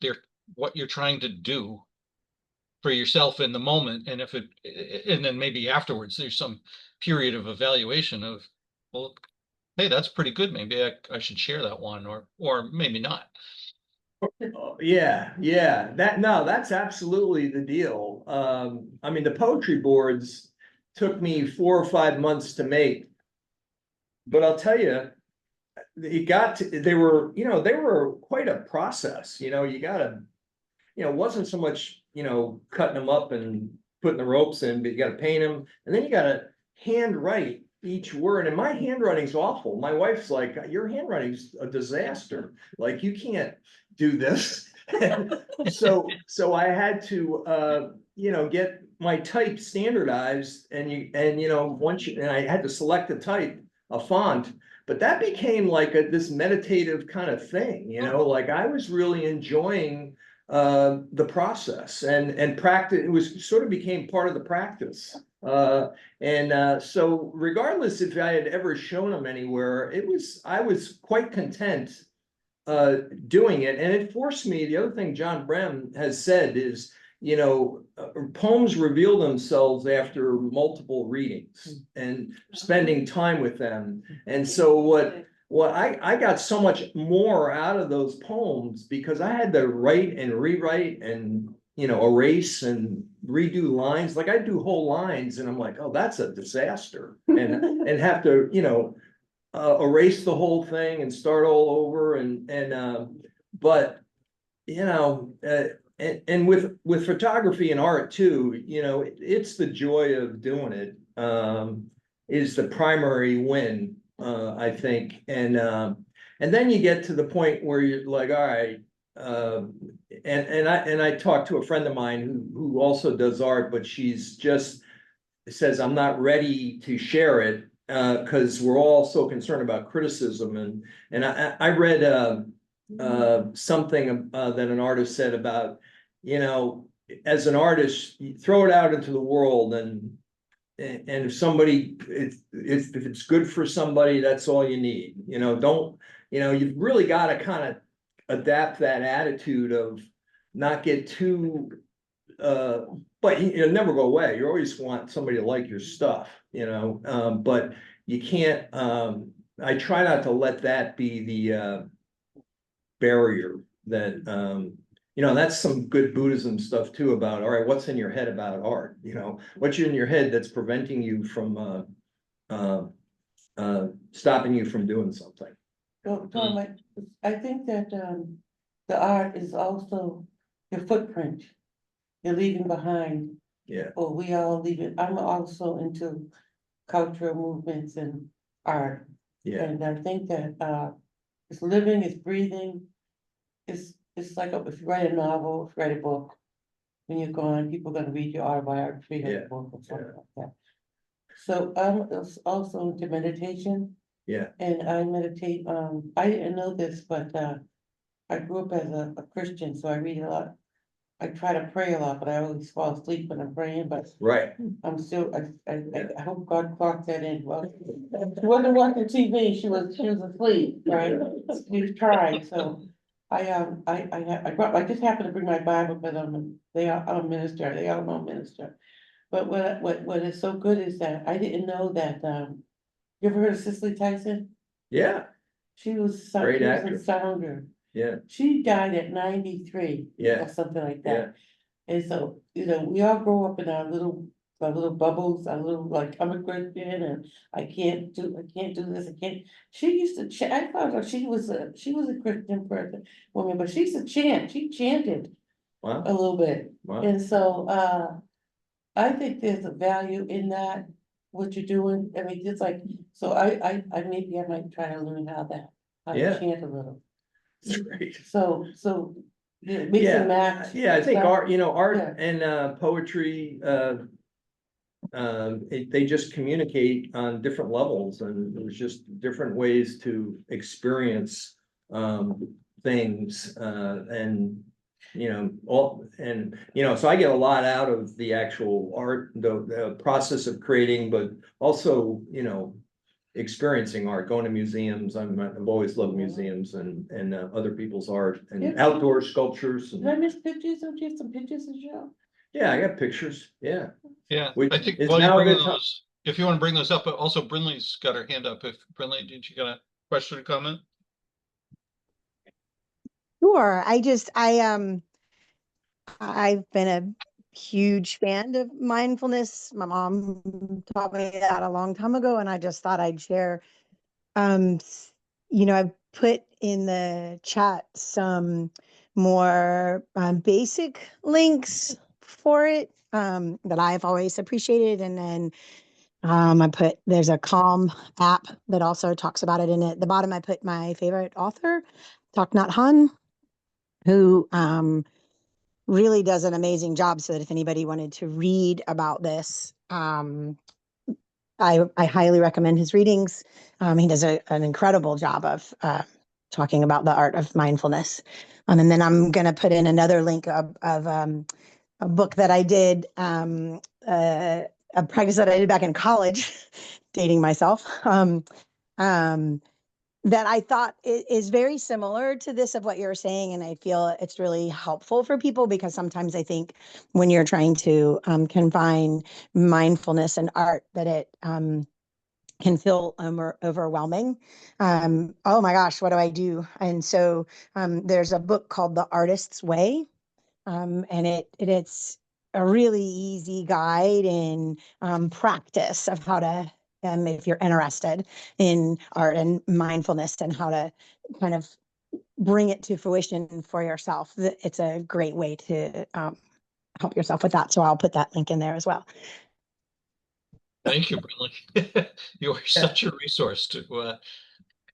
you're trying to do for yourself in the moment, and and then maybe afterwards there's some period of evaluation of, well, hey, that's pretty good, maybe I should share that one, or maybe not. Yeah, that's absolutely the deal. I mean, the poetry boards took me 4 or 5 months to make, but I'll tell you, they were quite a process. You know, you gotta, you know, it wasn't so much, you know, cutting them up and putting the ropes in, but you gotta paint them, and then you gotta handwrite each word, and my handwriting's awful. My wife's like, your handwriting's a disaster, like, you can't do this. So I had to, get my type standardized, and I had to select a type, a font, but that became like this meditative kind of thing, like I was really enjoying the process and practice. It was sort of became part of the practice. So regardless if I had ever shown them anywhere, I was quite content doing it. And it forced me, the other thing John Brehm has said is, poems reveal themselves after multiple readings and spending time with them. And so what I got so much more out of those poems because I had to write and rewrite and erase and redo lines. Like I do whole lines and I'm like, oh, that's a disaster. And have to, erase the whole thing and start all over. But and with photography and art too, it's the joy of doing it, is the primary win, I think. And then you get to the point where you're like, all right, and I talked to a friend of mine who also does art, but she's just says, I'm not ready to share it, because we're all so concerned about criticism. And I read something that an artist said about, as an artist, you throw it out into the world, and if somebody, if it's good for somebody, that's all you need. You've really got to kind of adapt that attitude of not get too, but it'll never go away. You always want somebody to like your stuff, but you can't, I try not to let that be the barrier that, that's some good Buddhism stuff too about, all right, what's in your head about art? What's in your head that's preventing you from stopping you from doing something? So, Tom, I think that the art is also your footprint you're leaving behind. Yeah. Or we all leave it. I'm also into cultural movements and art. Yeah. And I think that it's living, it's breathing. It's like if you write a novel, if you write a book, when you're gone, people are gonna read your autobiography or Yeah. book or something like that. So I'm also into meditation. Yeah. And I meditate, I didn't know this, but I grew up as a Christian, so I read a lot. I try to pray a lot, but I always fall asleep when I'm praying, but Right. I'm still, I hope God clocks that in. Well, she wasn't watching TV, she was asleep, right? We've tried, so I just happened to bring my Bible, but I'm a minister, they all know I'm a minister. But what is so good is that I didn't know that, you ever heard of Cicely Tyson? Yeah. She was Great a actress. sounder. Yeah. She died at 93. Yeah. Or something like Yeah. that. And so, we all grow up in our little bubbles, our little, like, I'm a Christian and I can't do this, I can't. She used to I found out she was a Christian woman, but she she chanted Wow. a little bit. Wow. And so, I think there's a value in that, what you're doing. I mean, just like, so I maybe I might try to learn how to Yeah. chant a little. That's great. So, mix Yeah. and match. Yeah, I think stuff. art Yeah. and poetry, they just communicate on different levels, and there's just different ways to experience things, and so I get a lot out of the actual art, the process of creating, but also experiencing art, going to museums. I've always loved museums and other people's art and Yeah. outdoor sculptures. Did I miss pictures? Don't you have some pictures to show? Yeah, I got pictures. Yeah. Yeah, Which I think is while you're now a bringing good time. those, if you want to bring those up, but also Brinley's got her hand up. If Brinley, did you got a question or comment? Sure. I've been a huge fan of mindfulness. My mom taught me that a long time ago, and I just thought I'd share. I've put in the chat some more basic links for it. that I've always appreciated. And then there's a Calm app that also talks about it. And at the bottom, I put my favorite author, Thich Nhat Hanh, who really does an amazing job. So that if anybody wanted to read about this, I highly recommend his readings. He does an incredible job of talking about the art of mindfulness. And then I'm going to put in another link of a book that I did, a practice that I did back in college, dating myself, that I thought is very similar to this of what you're saying. And I feel it's really helpful for people, because sometimes I think when you're trying to combine mindfulness and art, that it can feel overwhelming. Oh my gosh, what do I do? And so there's a book called The Artist's Way. And it's a really easy guide and practice of how to, if you're interested in art and mindfulness, and how to kind of bring it to fruition for yourself. It's a great way to help yourself with that. So I'll put that link in there as well. Thank you, Brinley. You are such a resource to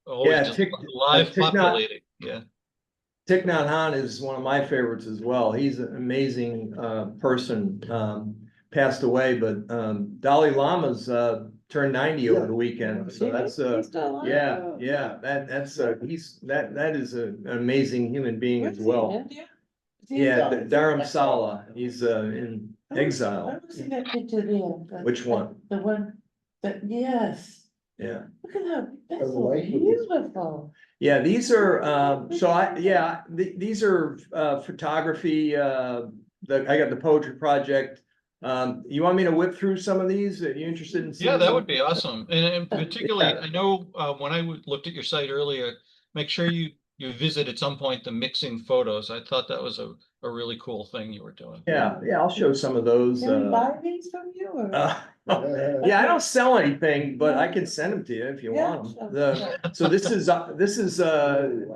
always Yeah, just live populating. Yeah. Thich Nhat Hanh is one of my favorites as well. He's an amazing person. Passed away, but Dalai Lama's turned 90 over the weekend. So that's that is an amazing human being as well. Yeah, Dharamsala. He's in exile. I don't see that picture there. Which one? The one that, yes. Yeah. Look at that. That's so beautiful. Yeah, these are these are photography. I got the poetry project. You want me to whip through some of these? Are you interested in seeing? Yeah, that some? would be awesome. And particularly, I know when I looked at your site earlier, make sure you visit at some point the mixing photos. I thought that was a really cool thing you were doing. Yeah, I'll show some of those. Can we buy these from you? Or? Yeah, I don't sell anything, but I can send them to you if you want them. So this is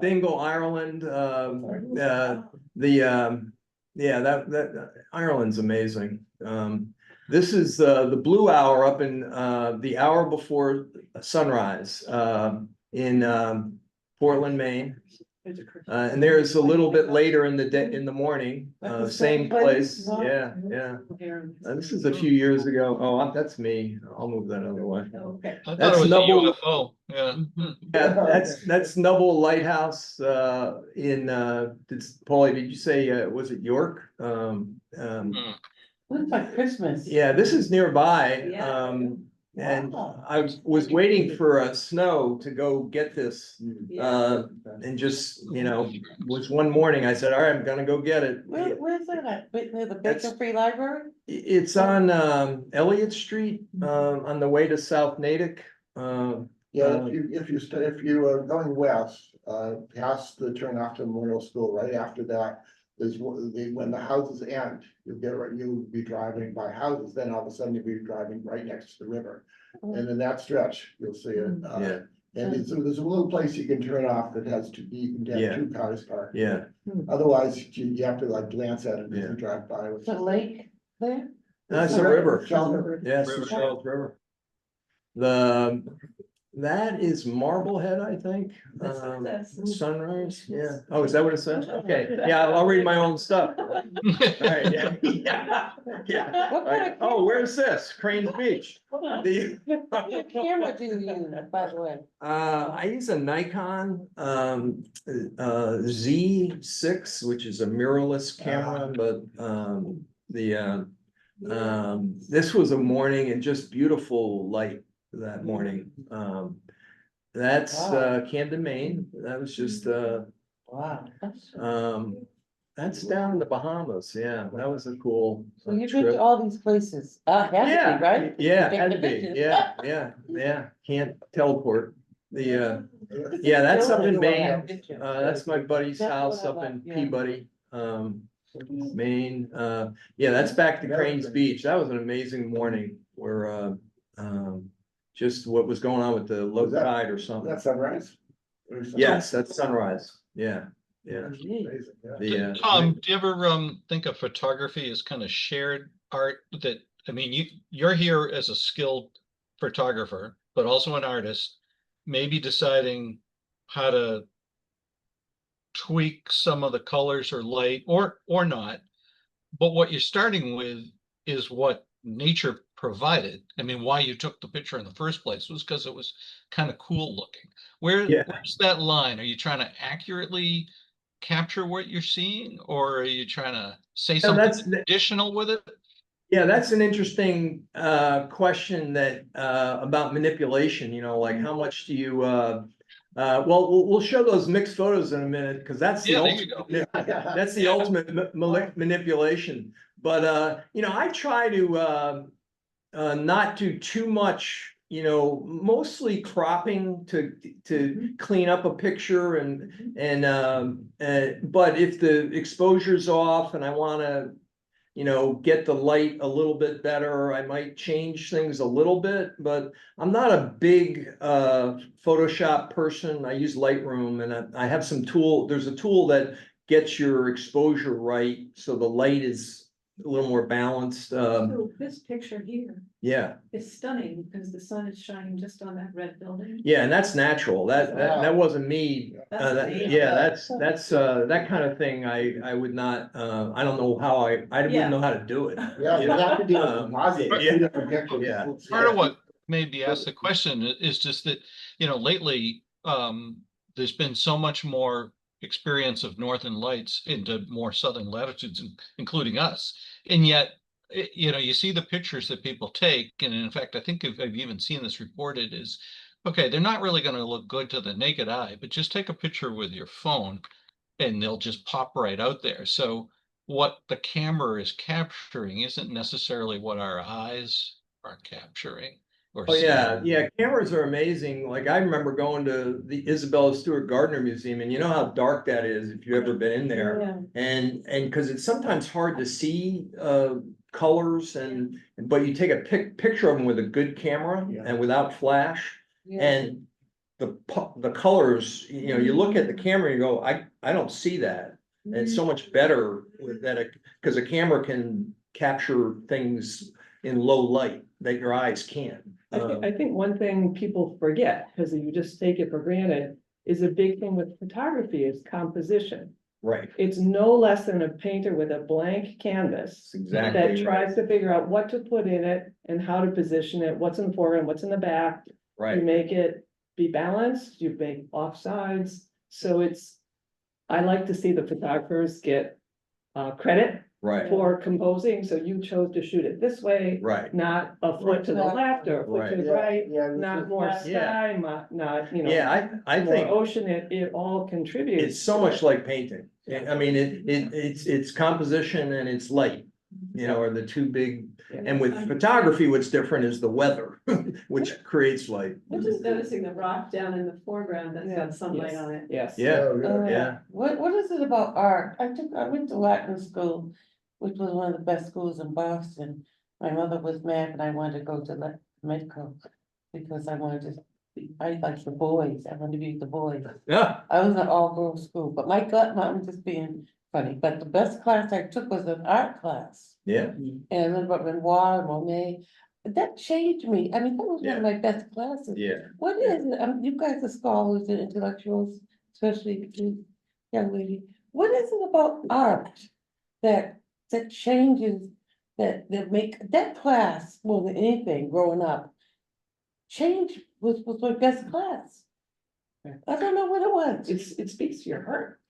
Dingle, Ireland. That Ireland's amazing. This is the blue hour up in the hour before sunrise in Portland, Maine. And there's a little bit later in the day in the morning, same place. Yeah. This is a few years ago. Oh, that's me. I'll move that other way. I thought it was a UFO. Yeah. Yeah, that's Noble Lighthouse in Paulie, did you say was it York? Looks like Christmas. Yeah, this is nearby. And I was waiting for snow to go get this, and just, was one morning, I said, all right, I'm gonna go get it. Where's that at? Near the Baker Free Library? It's on Elliott Street, on the way to South Natick. If you are going west, past the turn off to Memorial School, right after that is when the houses end, you'll be driving by houses, then all of a sudden you'll be driving right next to the river. And in that stretch, you'll see it. And there's a little place you can turn off that has you can have 2 cars parked. Yeah. Otherwise, you have to like glance at it as you drive by. It's a lake there? That's a river. River. Yes, the Charles River. That is Marblehead, I think. Sunrise, yeah. Oh, is that what it says? Okay, yeah, I'll read my own stuff. All right, yeah. Right. Oh, where's this? Cranes Beach. What camera do you use, by the way? I use a Nikon Z6, which is a mirrorless camera, but this was a morning and just beautiful light that morning. That's Camden, Maine. That was just Wow. that's down in the Bahamas. Yeah, that was a cool So you've been trip. to all these places. Had to be, right? Yeah, Take had the to be. pictures. Yeah. Can't teleport. Yeah, that's up in Maine. That's my buddy's house up in Peabody, Maine. Yeah, that's back to Cranes Beach. That was an amazing morning where just what was going on with the low tide or something. That's sunrise? Yes, that's sunrise. Yeah. Tom, do you ever think of photography as kind of shared art that, I mean, you're here as a skilled photographer, but also an artist, maybe deciding how to tweak some of the colors or light or not. But what you're starting with is what nature provided. I mean, why you took the picture in the first place was because it was kind of cool looking. Yeah. Where's that line? Are you trying to accurately capture what you're seeing, or are you trying to say something additional with it? Yeah, that's an interesting question that about manipulation, you know, like how much do you well, we'll show those mixed photos in a minute because that's the Yeah, there you ultimate go. that's the ultimate manipulation. But you know, I try to not do too much, you know, mostly cropping to clean up a picture but if the exposure's off and I want to, you know, get the light a little bit better, I might change things a little bit, but I'm not a big Photoshop person. I use Lightroom and I have some tool. There's a tool that gets your exposure right so the light is a little more balanced. So this picture here Yeah. is stunning because the sun is shining just on that red building. Yeah, and that's natural. That wasn't me. Yeah, that's that kind of thing. I would not. I don't know how I wouldn't know how to do it. Yeah, you have to do a composite. Yeah. Part of what made me ask the question is just that, you know, lately, there's been so much more experience of northern lights into more southern latitudes, including us. And yet, you know, you see the pictures that people take, and in fact, I think I've even seen this reported is, okay, they're not really going to look good to the naked eye, but just take a picture with your phone and they'll just pop right out there. So what the camera is capturing isn't necessarily what our eyes are capturing or Oh, seeing. yeah, cameras are amazing. Like I remember going to the Isabella Stewart Gardner Museum, and you know how dark that is if you've ever been in there. Yeah. And because it's sometimes hard to see colors but you take a picture of them with a good camera and without flash, and the colors, you know, you look at the camera and you go, I don't see that. And it's so much better with that because a camera can capture things in low light that your eyes can't. I think one thing people forget, because you just take it for granted, is a big thing with photography is composition. Right. It's no less than a painter with a blank canvas Exactly. that tries to figure out what to put in it and how to position it, what's in the foreground, what's in the back. You Right. make it be balanced, you make offsides. So I like to see the photographers get credit Right. for composing. So you chose to shoot it this way, Right. not a foot to the left or a foot to the right, not more sky, not, you know. Yeah, I more think ocean, it all contributes. it's so much like painting. I mean, it's composition and it's light, you know, are the two big. And with photography, what's different is the weather, which creates light. I'm just noticing the rock down in the foreground that's got sunlight on it. Yes. Yeah, yeah. What is it about art? I went to Latin school, which was one of the best schools in Boston. My mother was mad and I wanted to go to medical because I wanted to. I like the boys. I wanted to be with the boys. Yeah. I was in an all-girls school, but I'm just being funny. But the best class I took was an art class. Yeah. And I learned about Renoir, Monet. That changed me. I mean, that was one of my best classes. Yeah. What is it? You guys are scholars and intellectuals, especially you, young lady. What is it about art that changes, that make that class more than anything growing up? Change was my best class. I don't know what it was. It speaks to your heart.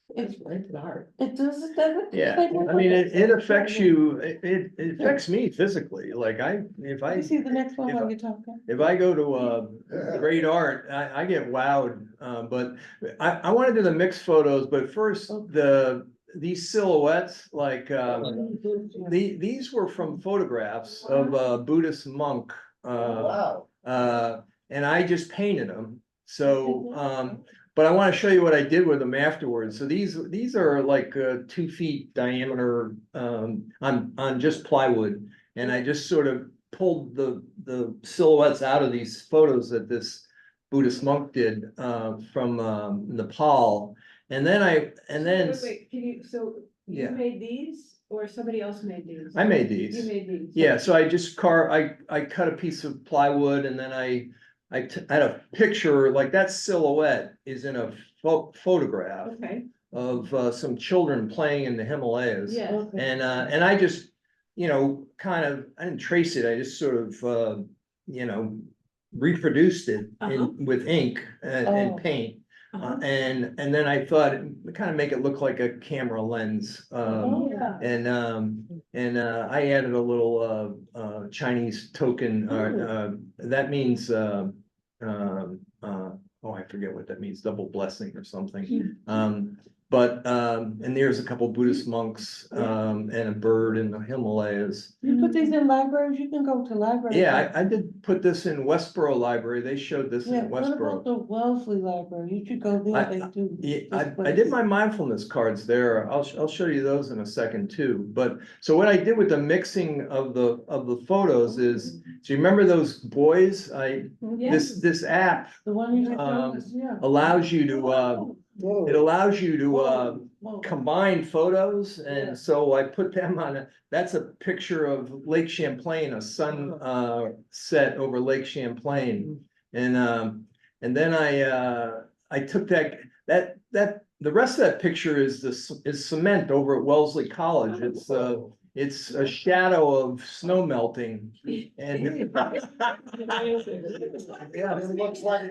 It's right to the heart. It doesn't. Yeah, I mean, it affects you, it affects me physically, like if I. You see the next one while you're talking? If I go to great art, I get wowed, but I want to do the mixed photos, but first, these silhouettes, like, these were from photographs of a Buddhist monk. And I just painted them, so, but I want to show you what I did with them afterwards. So these are like 2 feet diameter on just plywood. And I just sort of pulled the silhouettes out of these photos that this Buddhist monk did from Nepal. And then Wait, can you, so you Yeah. made these or somebody else made these? I made You these. made these? Yeah, so I just I cut a piece of plywood and then I had a picture, like that silhouette is in a photograph Okay, of some children playing in the Himalayas. yeah. And I just, I didn't trace it, I just sort of, reproduced it with ink and Oh. paint. Uh-huh. And then I thought, kind of make it look like a camera lens. Oh, yeah. And I added a little Chinese token, that means, oh, I forget what that means, double blessing or something. And there's a couple Buddhist monks, and a bird in the Himalayas. You put these in libraries, you can go to libraries. Yeah, I did put this in Westboro Library. They showed this Yeah, in what about Westboro. the Wellesley Library? You should go there, they do. Yeah, I displays. did my mindfulness cards there. I'll show you those in a second too. But so what I did with the mixing of the photos is, do you remember those boys? Yes. This app The one you just showed us, yeah. allows you to it allows you to Whoa. combine photos, Yeah. and so I put them on that's a picture of Lake Champlain, a sun set over Lake Champlain. And then I took that the rest of that picture is cement over at Wellesley College. It's a shadow of snow melting and Yeah, it looks like.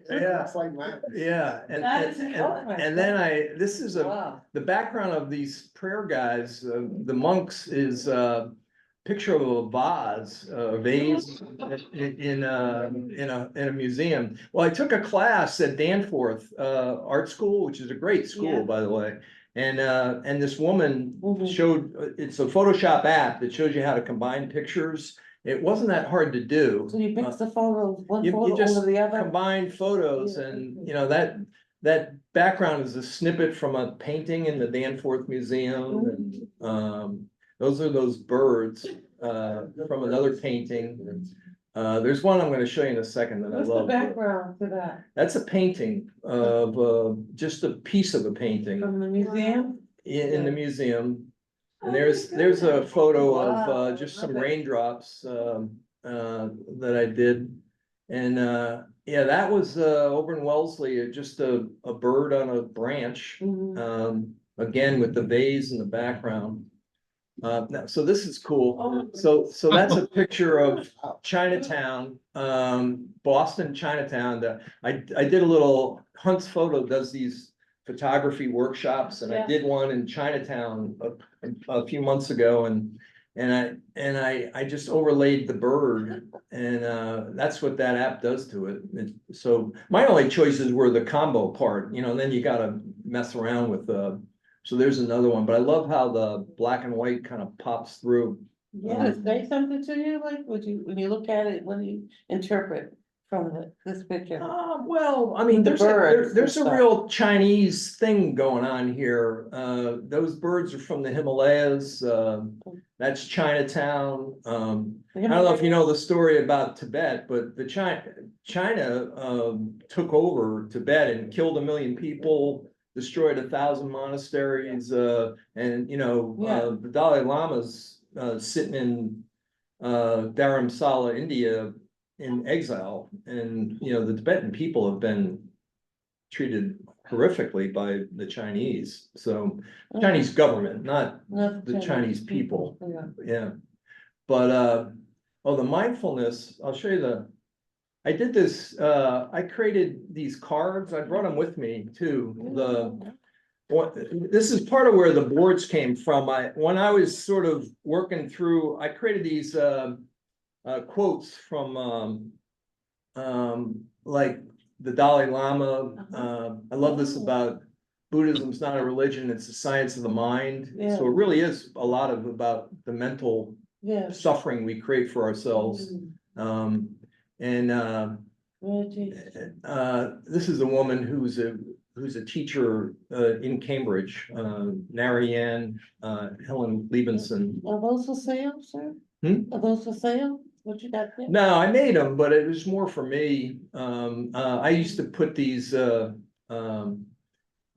Yeah. Looks like mine. yeah, That is and then this is Wow. the background of these prayer guys, the monks, is a picture of a vase, vase in a museum. Well, I took a class at Danforth Art School, which is a great school, Yeah. by the way. And this woman Mhm. showed, it's a Photoshop app that shows you how to combine pictures. It wasn't that hard to do. So you mix the photos, one You photo just over the other? combine photos Yeah, and, okay. that background is a snippet from a painting in the Danforth Museum. Mm-hmm. And those are those birds from another painting. There's one I'm gonna show you in a second that I What's the love. background to that? That's a painting of just a piece of a painting From the museum? in the museum. And there's a photo of Wow, just I some love it. raindrops that I did. And yeah, that was over in Wellesley, just a bird on a branch. Mhm. Again with the vase in the background. So this is cool. So that's a picture of Chinatown, Boston, Chinatown. I did a little, Hunt's Photo does these photography workshops, and I Yeah. did one in Chinatown a few months ago, and I just overlaid the bird, and that's what that app does to it. So my only choices were the combo part, and then you gotta mess around with so there's another one, but I love how the black and white kind of pops through. Yeah, does it say something to you, like, when you look at it, what do you interpret from this picture? Well, I mean, The birds there's and a stuff. real Chinese thing going on here. Those birds are from the Himalayas. That's Chinatown. I don't know if you know the story about Tibet, but China took over Tibet and killed 1 million people, destroyed 1,000 monasteries, and Yeah. the Dalai Lama's sitting in Dharamsala, India, in exile, and the Tibetan people have been treated horrifically by the Chinese. So Chinese government, not the Chinese people. Yeah. But the mindfulness, I'll show you I did this, I created these cards. I brought them with me too. This is part of where the boards came from. When I was sort of working through, I created these quotes from like the Dalai Lama. I love this about Buddhism's not a religion, it's a science of the mind. Yeah. So it really is a lot about the mental Yeah. suffering we create for ourselves. This is a woman who's a teacher in Cambridge, Narayan Helen Levinson. Are those for sale, sir? Are those for sale? What you got there? No, I made them, but it was more for me. I used to put these, so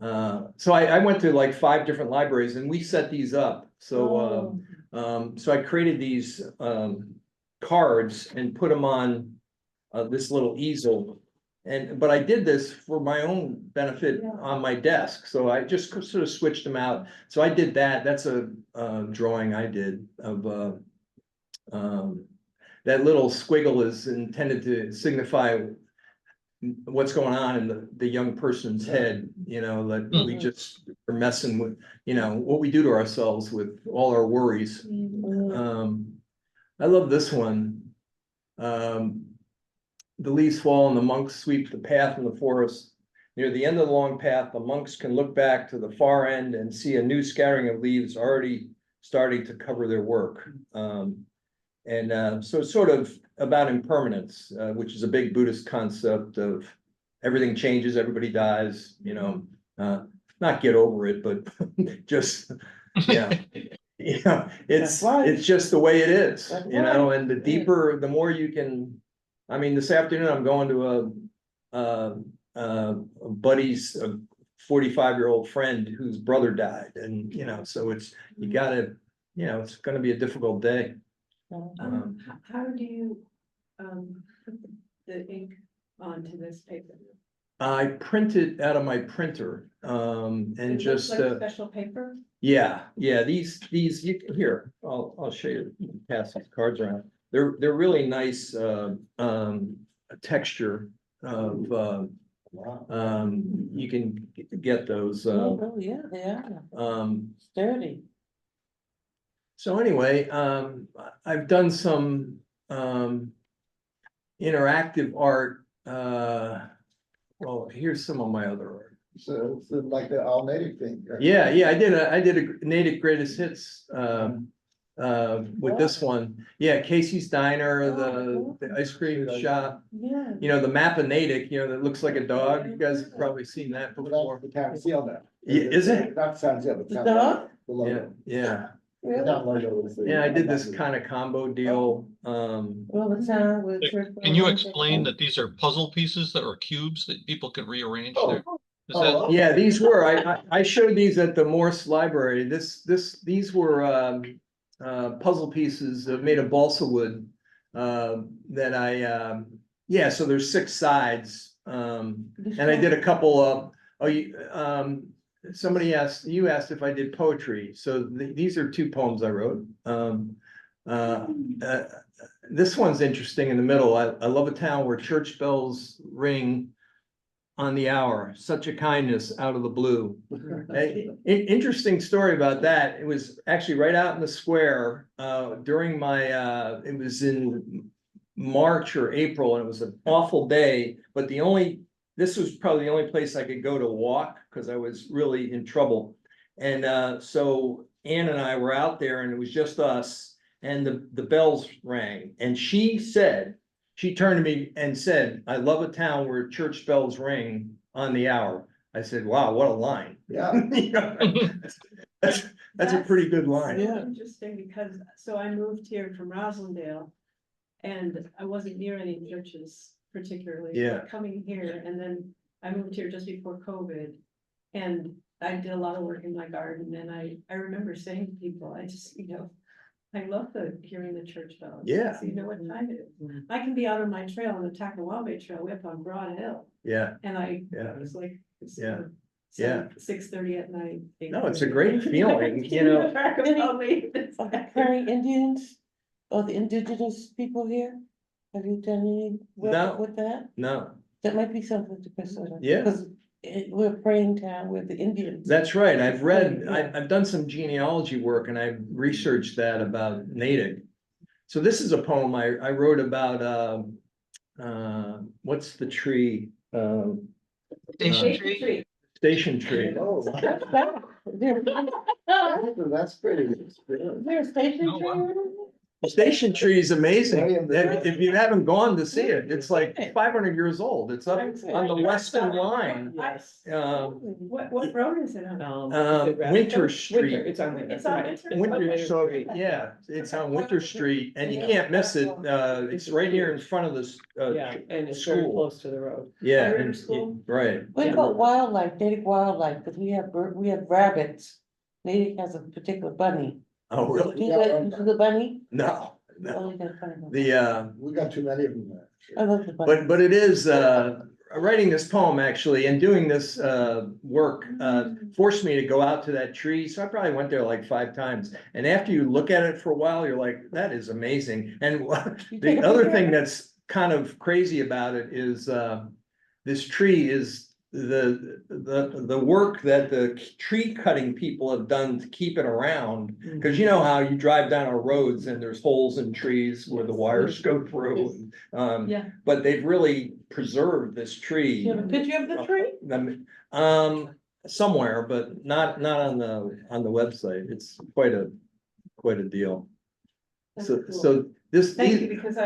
I went to like 5 different libraries and we set these up. So, so I created these, cards and put them on, this little easel. But I did this for my own benefit on my desk, so I just sort of switched them out. So I did that. That's a drawing I did of that little squiggle is intended to signify what's going on in the young person's head, you know, that we just are messing with, you know, what we do to ourselves with all our worries. I love this one. The leaves fall and the monks sweep the path in the forest. Near the end of the long path, the monks can look back to the far end and see a new scattering of leaves already starting to cover their work. So it's sort of about impermanence, which is a big Buddhist concept of everything changes, everybody dies, you know, not get over it, but just, yeah. Yeah, it's just the way it is, you know, and the deeper, the more you can, I mean, this afternoon I'm going to a buddy's 45-year-old friend whose brother died, and you know, so it's, you gotta, you know, it's gonna be a difficult day. How do you, put the ink onto this paper? I print it out of my printer, and It just, looks like special paper? yeah, these, you can, here, I'll show you, pass these cards around. They're really nice, texture of, you can get those, Oh, yeah, they are sturdy. so anyway, I've done some, interactive art, well, here's some of my other art. So it's like the all native thing. Right? Yeah, I did a Natick Greatest Hits, with this one. Yeah, Casey's Diner, the ice cream shop, Yeah. you know, the map of Natick, you know, that looks like a dog. You guys have probably seen that before. The town seal now. Yeah, is it? Not town seal, but The town. dog? The Yeah, logo. yeah. The town logo is the- Yeah, I did this kind of combo deal. Well, the town with. Can you explain that these are puzzle pieces that are cubes that people can rearrange there? Is Oh, that, Yeah, these were, I showed these at the Morse Library. These were puzzle pieces made of balsa wood. That yeah, so there's 6 sides. And I did a couple of, somebody you asked if I did poetry. So these are 2 poems I wrote. This one's interesting in the middle. I love a town where church bells ring on the hour, such a kindness out of the blue. Interesting story about that. It was actually right out in the square during my, it was in March or April, and it was an awful day, but this was probably the only place I could go to walk because I was really in trouble. And so Ann and I were out there, and it was just us, and the bells rang, and she turned to me and said, "I love a town where church bells ring on the hour." I said, "Wow, what a line." Yeah. You know, that's a pretty good line. So interesting, because, so I moved here from Roslindale, and I wasn't near any churches particularly. Yeah. But coming here, and then I moved here just before COVID, and I did a lot of work in my garden, and I remember saying to people, I just, you know, I love hearing the church bells. Yeah. So you know what time it is. I can be out on my trail on the CWAP trail, way up on Broad Hill, Yeah, and Yeah. it was like, it's, Yeah. 6:30 at night. No, it's a great feeling, you know. Of the Prairie Indians or the indigenous people here? Have you done any No. work with that? No, That might be something to consider. Yeah. Because we're a praying town with the Indians. that's right. Yeah. I've done some genealogy work, and I've researched that about Natick. So this is a poem I wrote about, what's the tree? Station tree. Station tree. Oh, that's pretty. Is there a station Oh, wow. tree? Station tree is amazing. If you haven't gone to see it, it's like 500 years old. It's up on the western line. What road is it on? Winter Street. It's on Winter. Winter, so, yeah, it's on Winter Street, and you can't miss it. It's right here in front of this, And it's very school. close to the road. Yeah, River and- School? right. What about wildlife, Natick wildlife, because we have rabbits. Natick has a particular bunny Oh, really? Do you guys do the bunny? No, no. Oh, we gotta find one. The, We got too many of them. I love the bunny. but it is, writing this poem actually and doing this, work, forced me to go out to that tree. So I probably went there like 5 times. And after you look at it for a while, you're like, that is amazing. And You take the a other picture? thing that's kind of crazy about it is, this tree is the work that the tree cutting people have done to keep it around. Cause you know how you drive down our roads and there's holes in trees where the wires go through. Yeah. But they've really preserved this tree. Do you have a picture of the tree? Somewhere, but not on the website. It's quite a deal. That's So, cool. so this. Thank you, because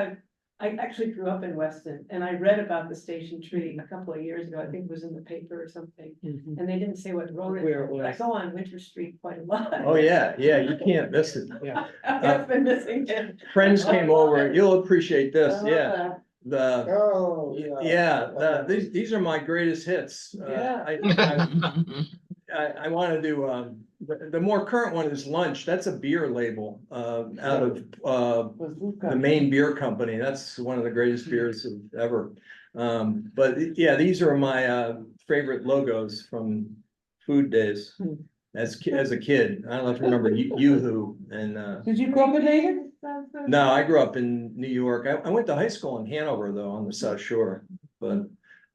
I actually grew up in Weston and I read about the station tree a couple of years ago. I think it was in the paper or something. And they didn't say what road Where it it was. I was. go on Winter Street quite a lot. Oh, yeah, you can't miss it. Yeah. I've been missing it. Friends I came love over, it. you'll appreciate I this, love yeah. that. The, Oh, these are my greatest hits. Yeah. I want to do, the more current one is Lunch. That's a beer label, out of, the Maine Beer Company. That's one of the greatest beers ever. But yeah, these are my, favorite logos from Food Days. As a kid, I don't know if you remember Yoo-Hoo and, Did you grow up in Natick? no, I grew up in New York. I went to high school in Hanover though, on the South Shore, but.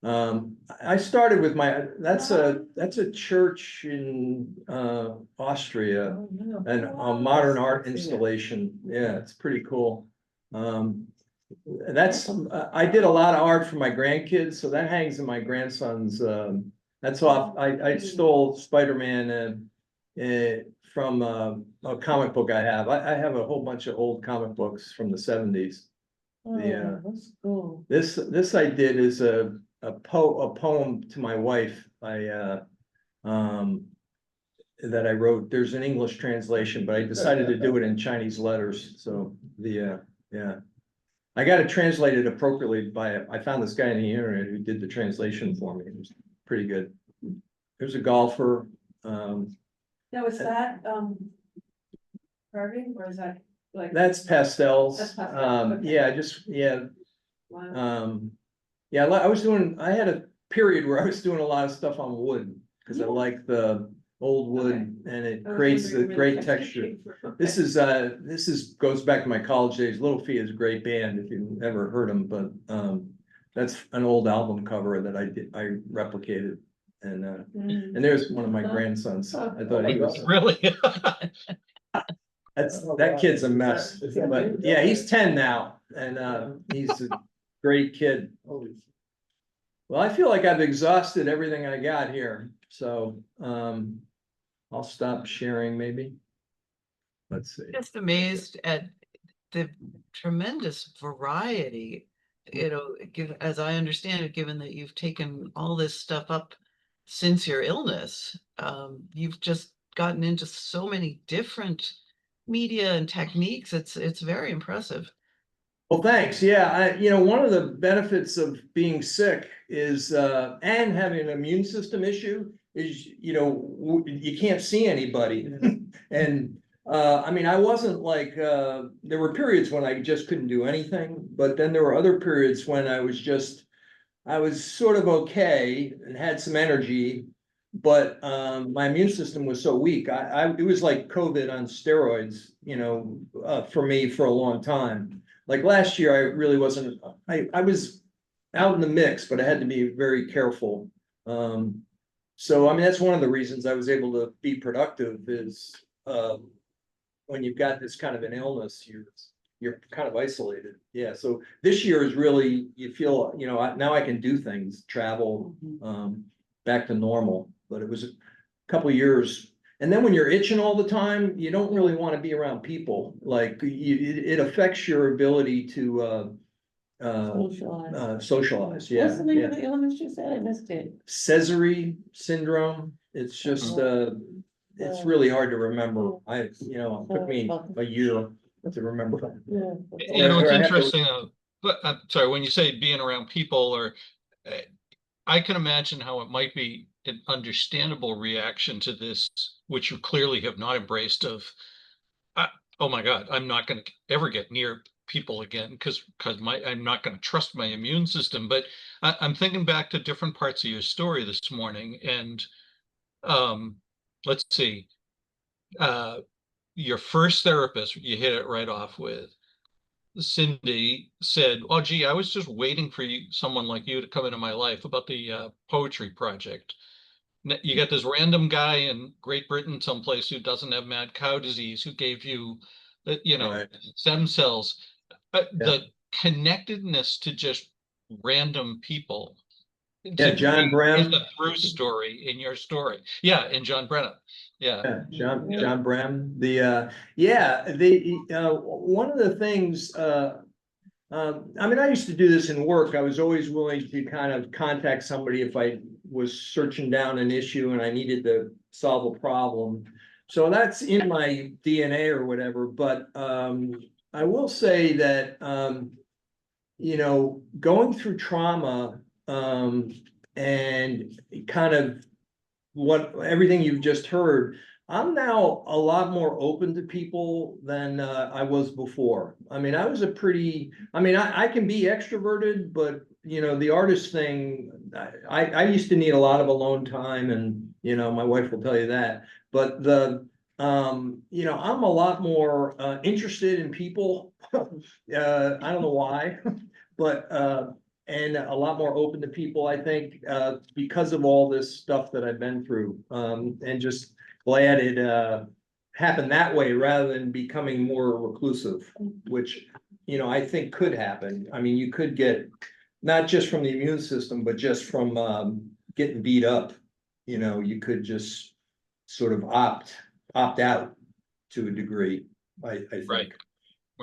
I started with that's a church in, Austria, Oh, no. and a modern art installation. Yeah, it's pretty cool. That's, I did a lot of art for my grandkids, so that hangs in my grandson's, that's off, I stole Spider-Man, from, a comic book I have. I have a whole bunch of old comic books from the 70s. Oh, that's cool. This I did is a poem to my wife. That I wrote. There's an English translation, but I decided to do it in Chinese letters. So yeah. I got it translated appropriately I found this guy on the internet who did the translation for me. It was pretty good. There's a golfer. Now, is that, carving or is that like? That's pastels. That's pastels, okay. Yeah, Wow. yeah, I had a period where I was doing a lot of stuff on wood, because I like the old wood and it I was creates a wondering where the great texture. came from. This is goes back to my college days. Little Fee is a great band if you've ever heard them, but that's an old album cover that I replicated. And there's one of my grandsons. I thought he was, Really? that kid's a mess, but yeah, he's 10 now and he's a great kid. Well, I feel like I've exhausted everything I got here, so I'll stop sharing maybe. Let's see. Just amazed at the tremendous variety, as I understand it, given that you've taken all this stuff up since your illness, you've just gotten into so many different media and techniques. It's very impressive. Well, thanks. Yeah, one of the benefits of being sick is, and having an immune system issue is, you can't see anybody. And, I wasn't like, there were periods when I just couldn't do anything, but then there were other periods when I was sort of okay and had some energy, but, my immune system was so weak. It was like COVID on steroids, for me for a long time. Like last year, I really wasn't, I was out in the mix, but I had to be very careful. So, that's one of the reasons I was able to be productive is, when you've got this kind of an illness, you're kind of isolated. Yeah, so this year is really, you feel, now I can do things, travel, back to normal, but it was a couple of years. And then when you're itching all the time, you don't really want to be around people. Like it affects your ability to socialize. Yeah. What's the name of the illness you said? I missed it. Sézary syndrome. It's just it's really hard to remember. It took me a year to remember. Yeah. It's interesting, but I'm sorry, when you say being around people I can imagine how it might be an understandable reaction to this, which you clearly have not embraced oh my God, I'm not gonna ever get near people again because I'm not gonna trust my immune system. But I'm thinking back to different parts of your story this morning, and um, let's see, uh, your first therapist, you hit it right off with. Cindy said, "Oh, gee, I was just waiting for someone like you to come into my life about the poetry project." You got this random guy in Great Britain, someplace who doesn't have mad cow disease, who gave you, Right. stem cells. Yeah. The connectedness to just random people Yeah, to John me is Brem. the through story in your story. Yeah, and John Brennan. Yeah. Yeah, Yeah. John Brem. One of the things, I mean, I used to do this in work. I was always willing to kind of contact somebody if I was searching down an issue and I needed to solve a problem. So that's in my DNA or whatever, but I will say that going through trauma and kind of everything you've just heard, I'm now a lot more open to people than I was before. I mean, I can be extroverted, but the artist thing, I used to need a lot of alone time, and my wife will tell you that. But I'm a lot more interested in people. I don't know why, but and a lot more open to people, I think, because of all this stuff that I've been through. And just glad it happened that way rather than becoming more reclusive, which, I think could happen. I mean, you could get, not just from the immune system, but just from getting beat up, you could just sort of opt out to a degree, I think. Right.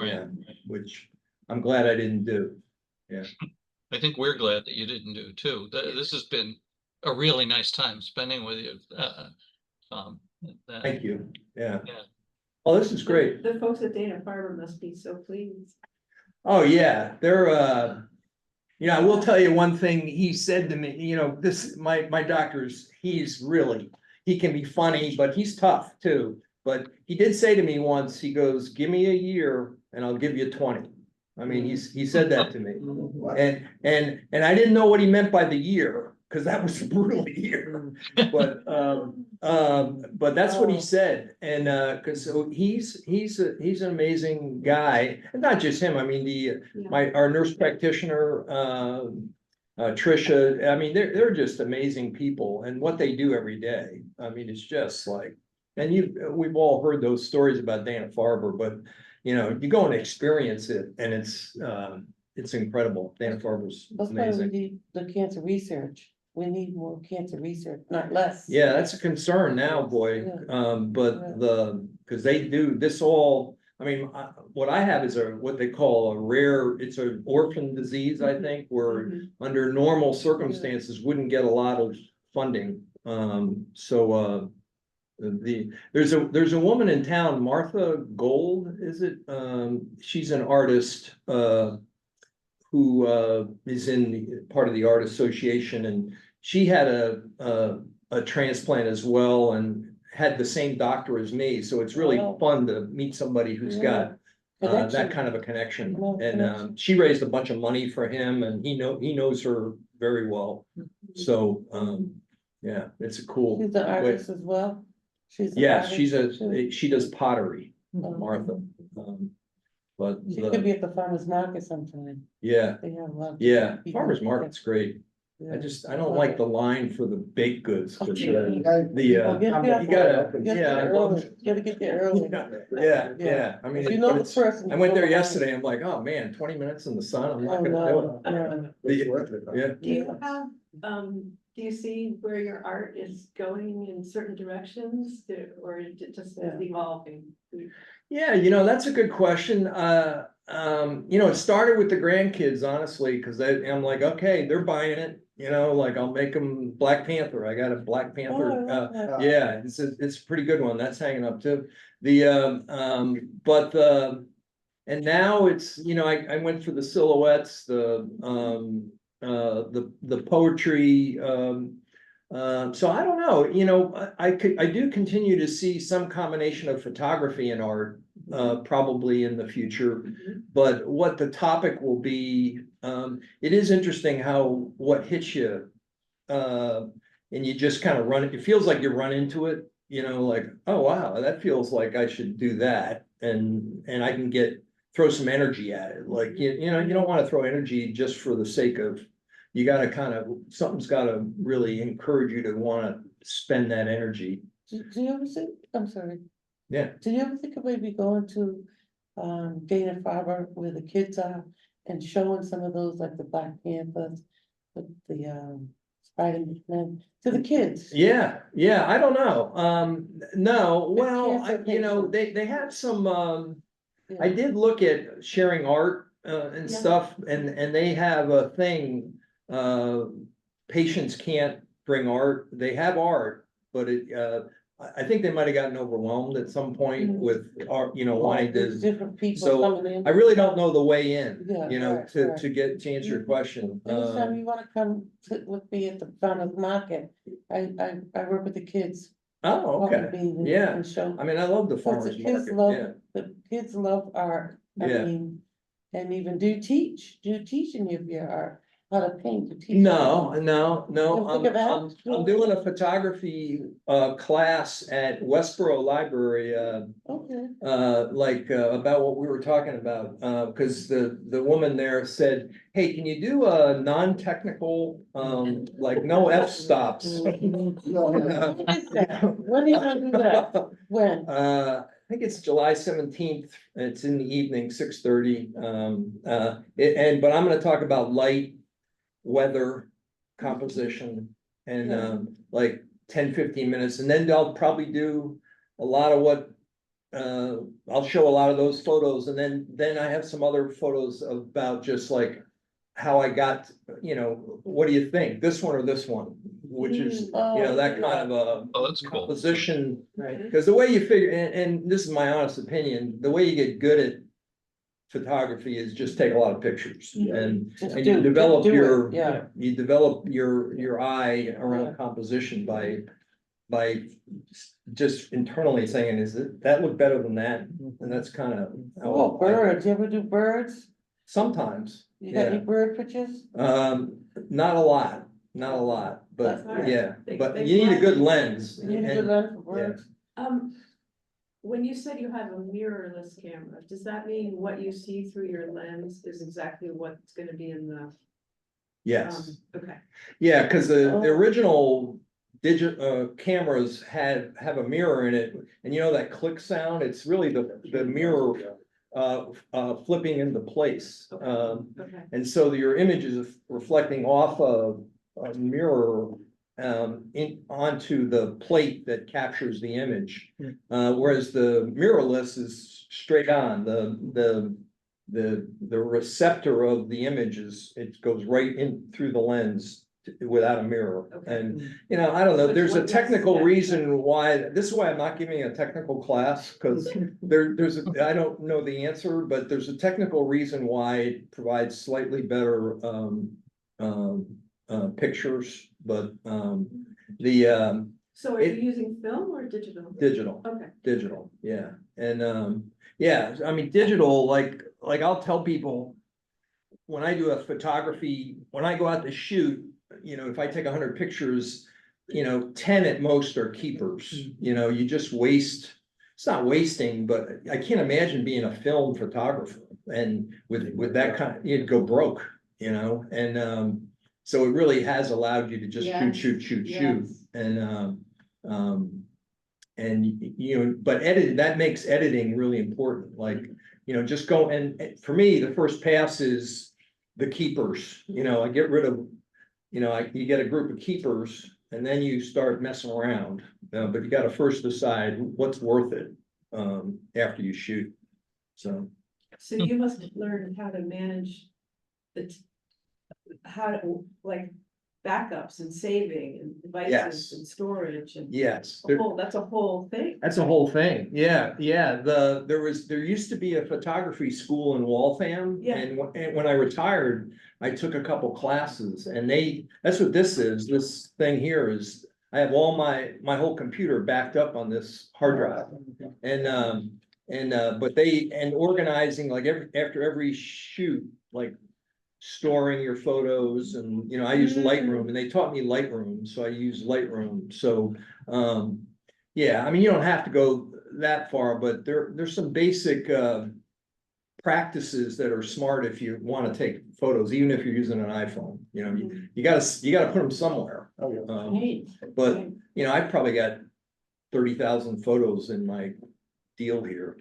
Yeah, which I'm glad I didn't do. Yeah. I think we're glad that you didn't do too. This has been a really nice time spending with you. Um, Thank you. Yeah. Yeah. Oh, this is great. The folks at Dana-Farber must be so pleased. Oh, yeah, they're, I will tell you one thing he said to me, my doctor's, he can be funny, but he's tough too. But he did say to me once, he goes, "Give me a year and I'll give you 20." I mean, he said that to me. And I didn't know what he meant by the year, because that was a brutal year. But that's what he said. And because he's an amazing guy, and not just him. I mean, our nurse practitioner, Trisha. I mean, they're just amazing people, and what they do every day. I mean, it's just like, and we've all heard those stories about Dana-Farber, but you go and experience it, and it's incredible. Dana-Farber's That's why we amazing. need the cancer research. We need more cancer research, not less. Yeah, that's a concern now, boy. Because they do this all, I mean, what I have is what they call it's an orphan disease, I think, where under normal circumstances wouldn't get a lot of funding. There's a woman in town, Martha Gold, is it? She's an artist who is in part of the art association, and she had a transplant as well and had the same doctor as me. So it's really fun to meet somebody who's got that kind of a connection. And she raised a bunch of money for him, and he knows her very well. So yeah, it's a cool. She's an artist as well. She does pottery, Martha. But she could be at the farmer's market sometime. Yeah, They have a lot of yeah, people. farmer's market's great. Yeah. I don't like the line for the baked goods. 'Cause, Okay. you Gotta gotta, get there early. yeah. I mean, If you know the person. I went there yesterday. I'm like, oh man, 20 minutes in the sun. I'm not Oh, gonna do it. no. It's worth it. Yeah. Do you have, do you see where your art is going in certain directions, or is it just evolving? Yeah, that's a good question. It started with the grandkids, honestly, because I'm like, okay, they're buying it. Like I'll make them Black Panther. I got a Black Panther. Oh, I love that. Yeah, it's a pretty good one. That's hanging up too. And now it's, I went for the silhouettes, the poetry. So I don't know, I do continue to see some combination of photography and art, probably in the future. But what the topic will be, it is interesting how what hits you. And you just kind of run it feels like you run into it, like, oh, wow, that feels like I should do that. And I can throw some energy at it. Like, you don't want to throw energy just for the sake of, you got to something's got to really encourage you to want to spend that energy. Do you ever think, I'm sorry, Yeah. do you ever think of maybe going to Dana-Farber where the kids are and showing some of those, like the Black Panthers, the Spider-Man to the kids? Yeah, I don't know. No, well, cancer they have some, Yeah. I did look at sharing art and Yeah. stuff, and they have a thing, patients can't bring art. They have art, but I think they might have gotten overwhelmed at some point with art, wanting There's to. different people So coming in. I really don't know the way in, Yeah, right, to right. answer your question. Anytime you wanna come sit with me at the farmer's market, I work with the kids. Oh, okay, Welcome being yeah. and show. I mean, I love the Cause farmer's the kids market, love, yeah. the kids love art. I Yeah. mean, and even do teach any of your art, how to paint, to teach. No, them. no, no, Think of that. I'm doing a photography class at Westboro Library, Okay. about what we were talking about, because the woman there said, hey, can you do a non-technical, like no f-stops? When is that? When are you gonna do that? When? I think it's July 17th. It's in the evening, 6:30. But I'm gonna talk about light, weather, composition, and like 10-15 minutes, and then I'll probably do a lot of what I'll show a lot of those photos, and then I have some other photos about just like how I got, what do you think, this one or this one, which is, that kind of a Oh, that's cool. composition. Right. Because the way you figure, and this is my honest opinion, the way you get good at photography is just take a lot of pictures and you develop you develop your eye around composition by just internally saying, that look better than that? And that's kind of. Oh, birds, you ever do birds? Sometimes. You got any bird pictures? Not a lot, but That's yeah, nice. but Big you need a lens. good lens. You need a good lens for birds? When you said you have a mirrorless camera, does that mean what you see through your lens is exactly what's gonna be in the? Yes. Okay. Yeah, because the original cameras have a mirror in it, and that click sound, it's really the mirror flipping into place. Okay. And so your image is reflecting off of a mirror onto the plate that captures the image. Whereas the mirrorless is straight on. The receptor of the image it goes right in through the lens without a mirror. Okay. And I don't know, there's a Which one technical does that? reason why, this is why I'm not giving a technical class, because I don't know the answer, but there's a technical reason why it provides slightly better pictures, but So are you using film or digital? digital. Okay. Digital, yeah. And I mean, digital, like I'll tell people, when I do a photography, when I go out to shoot, if I take 100 pictures, 10 at most are keepers. You just waste. It's not wasting, but I can't imagine being a film photographer and with that kind, you'd go broke, and so it really has allowed you to just shoot. But that makes editing really important. Like, just go, and for me, the first pass is the keepers. I get rid of, you get a group of keepers and then you start messing around. But you got to first decide what's worth it after you shoot. So you must learn how to manage how to backups and saving and devices Yes. and storage and. yes. That's a whole thing. That's a whole thing. Yeah. There used to be a photography school in Waltham. Yeah. And when I retired, I took a couple classes, and that's what this is. This thing here is, I have all my whole computer backed up on this hard drive. And And, but and organizing like after every shoot, like storing your photos and, I use Lightroom and they taught me Lightroom, so I use Lightroom. So, yeah, I mean, you don't have to go that far, but there's some basic, practices that are smart if you want to take photos, even if you're using an iPhone, you gotta put them somewhere. But, I probably got 30,000 photos in my deal here,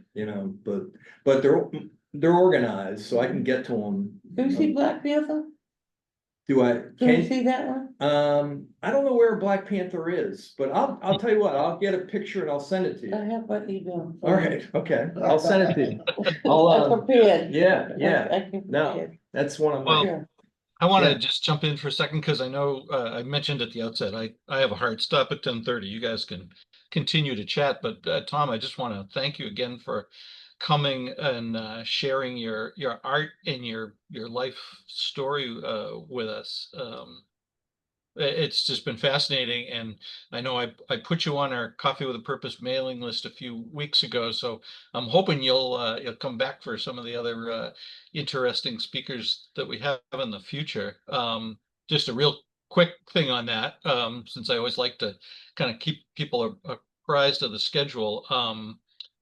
but they're organized, so I can get to them. Do you see Black Panther? Do I? Do you see that one? I don't know where Black Panther is, but I'll tell you what, I'll get a picture and I'll send it to I you. have my email. All right, okay, I'll send it to you. I'm prepared. Yeah, I can no, prepare. that's one of Well, my, I want to Yeah. just jump in for a second because I know I mentioned at the outset, I have a hard stop at 10:30. You guys can continue to chat, but Tom, I just want to thank you again for coming and sharing your art and your life story with us. It's just been fascinating, and I know I put you on our Coffee with a Purpose mailing list a few weeks ago, so I'm hoping you'll come back for some of the other interesting speakers that we have in the future. Just a real quick thing on that, since I always like to kind of keep people apprised of the schedule.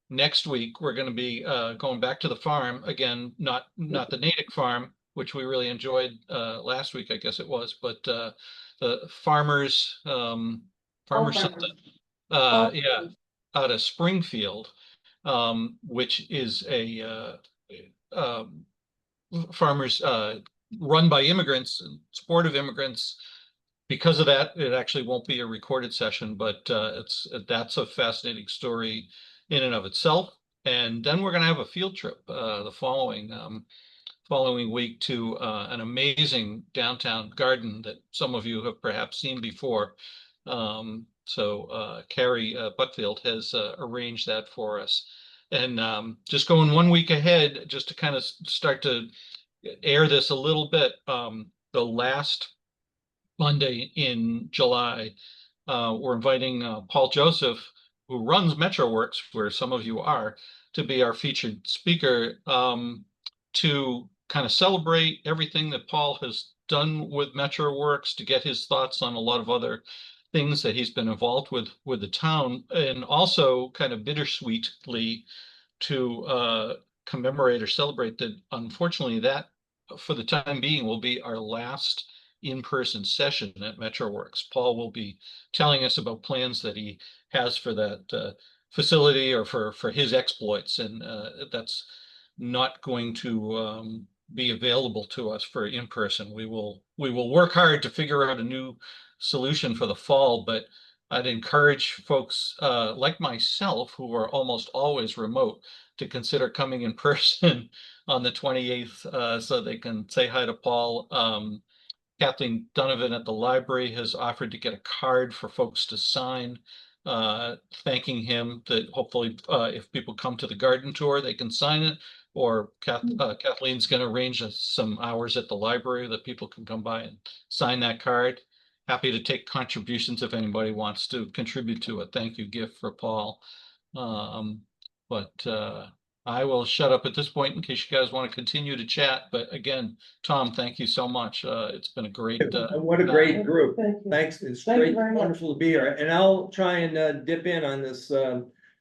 Next week we're going to be going back to the farm again, not the Natick farm, which we really enjoyed last week, I guess it was, but the farmers, farmer something, yeah, out of Springfield, which is a farmers run by immigrants and supportive immigrants. Because of that, it actually won't be a recorded session, but that's a fascinating story in and of itself. And then we're going to have a field trip the following week to an amazing downtown garden that some of you have perhaps seen before. So Carrie Buckfield has arranged that for us. And just going 1 week ahead, just to kind of start to air this a little bit, the last Monday in July, we're inviting Paul Joseph, who runs MetroWorks, where some of you are, to be our featured speaker, to kind of celebrate everything that Paul has done with MetroWorks, to get his thoughts on a lot of other things that he's been involved with the town, and also kind of bittersweetly to commemorate or celebrate that unfortunately that for the time being will be our last in-person session at MetroWorks. Paul will be telling us about plans that he has for that facility or for his exploits, and that's not going to be available to us for in-person. We will work hard to figure out a new solution for the fall, but I'd encourage folks like myself, who are almost always remote, to consider coming in person on the 28th so they can say hi to Paul. Kathleen Donovan at the library has offered to get a card for folks to sign, thanking him, that hopefully if people come to the garden tour, they can sign it. Or Kathleen's going to arrange some hours at the library that people can come by and sign that card. Happy to take contributions if anybody wants to contribute to a thank you gift for Paul. But I will shut up at this point in case you guys want to continue to chat. But again, Tom, thank you so much. It's been a great. What a great group. Thank you. Thanks. It's Thank you great, very much. wonderful to be here. And I'll try and dip in on this.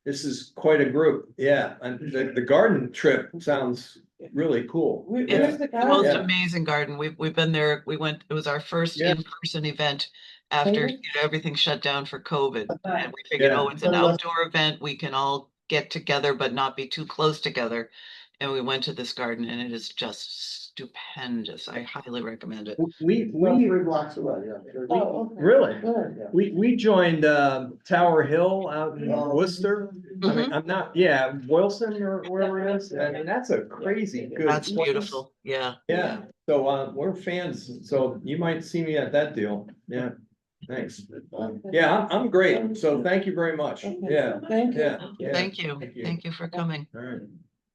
This is quite a group. Yeah. And the garden trip sounds really cool. It's the the most Yeah. amazing garden. We've been there. We went, it was our first Yeah. in-person event after everything shut down for COVID. And we figured, Yeah. oh, it's an outdoor event. We can all get together, but not be too close together. And we went to this garden and it is just stupendous. I highly recommend it. We 3 blocks away, yeah. Oh, okay. really, Good. we joined Tower Hill out in Worcester. I mean, I'm not, yeah, Boylston or wherever it is. I mean, that's a crazy good. That's place. beautiful. Yeah. Yeah, so we're fans, so you might see me at that deal. Yeah, thanks. Yeah, I'm great, so thank you very much. Okay. Yeah, Thank you. yeah, yeah. Thank you. Thank you. Thank you for coming. All right.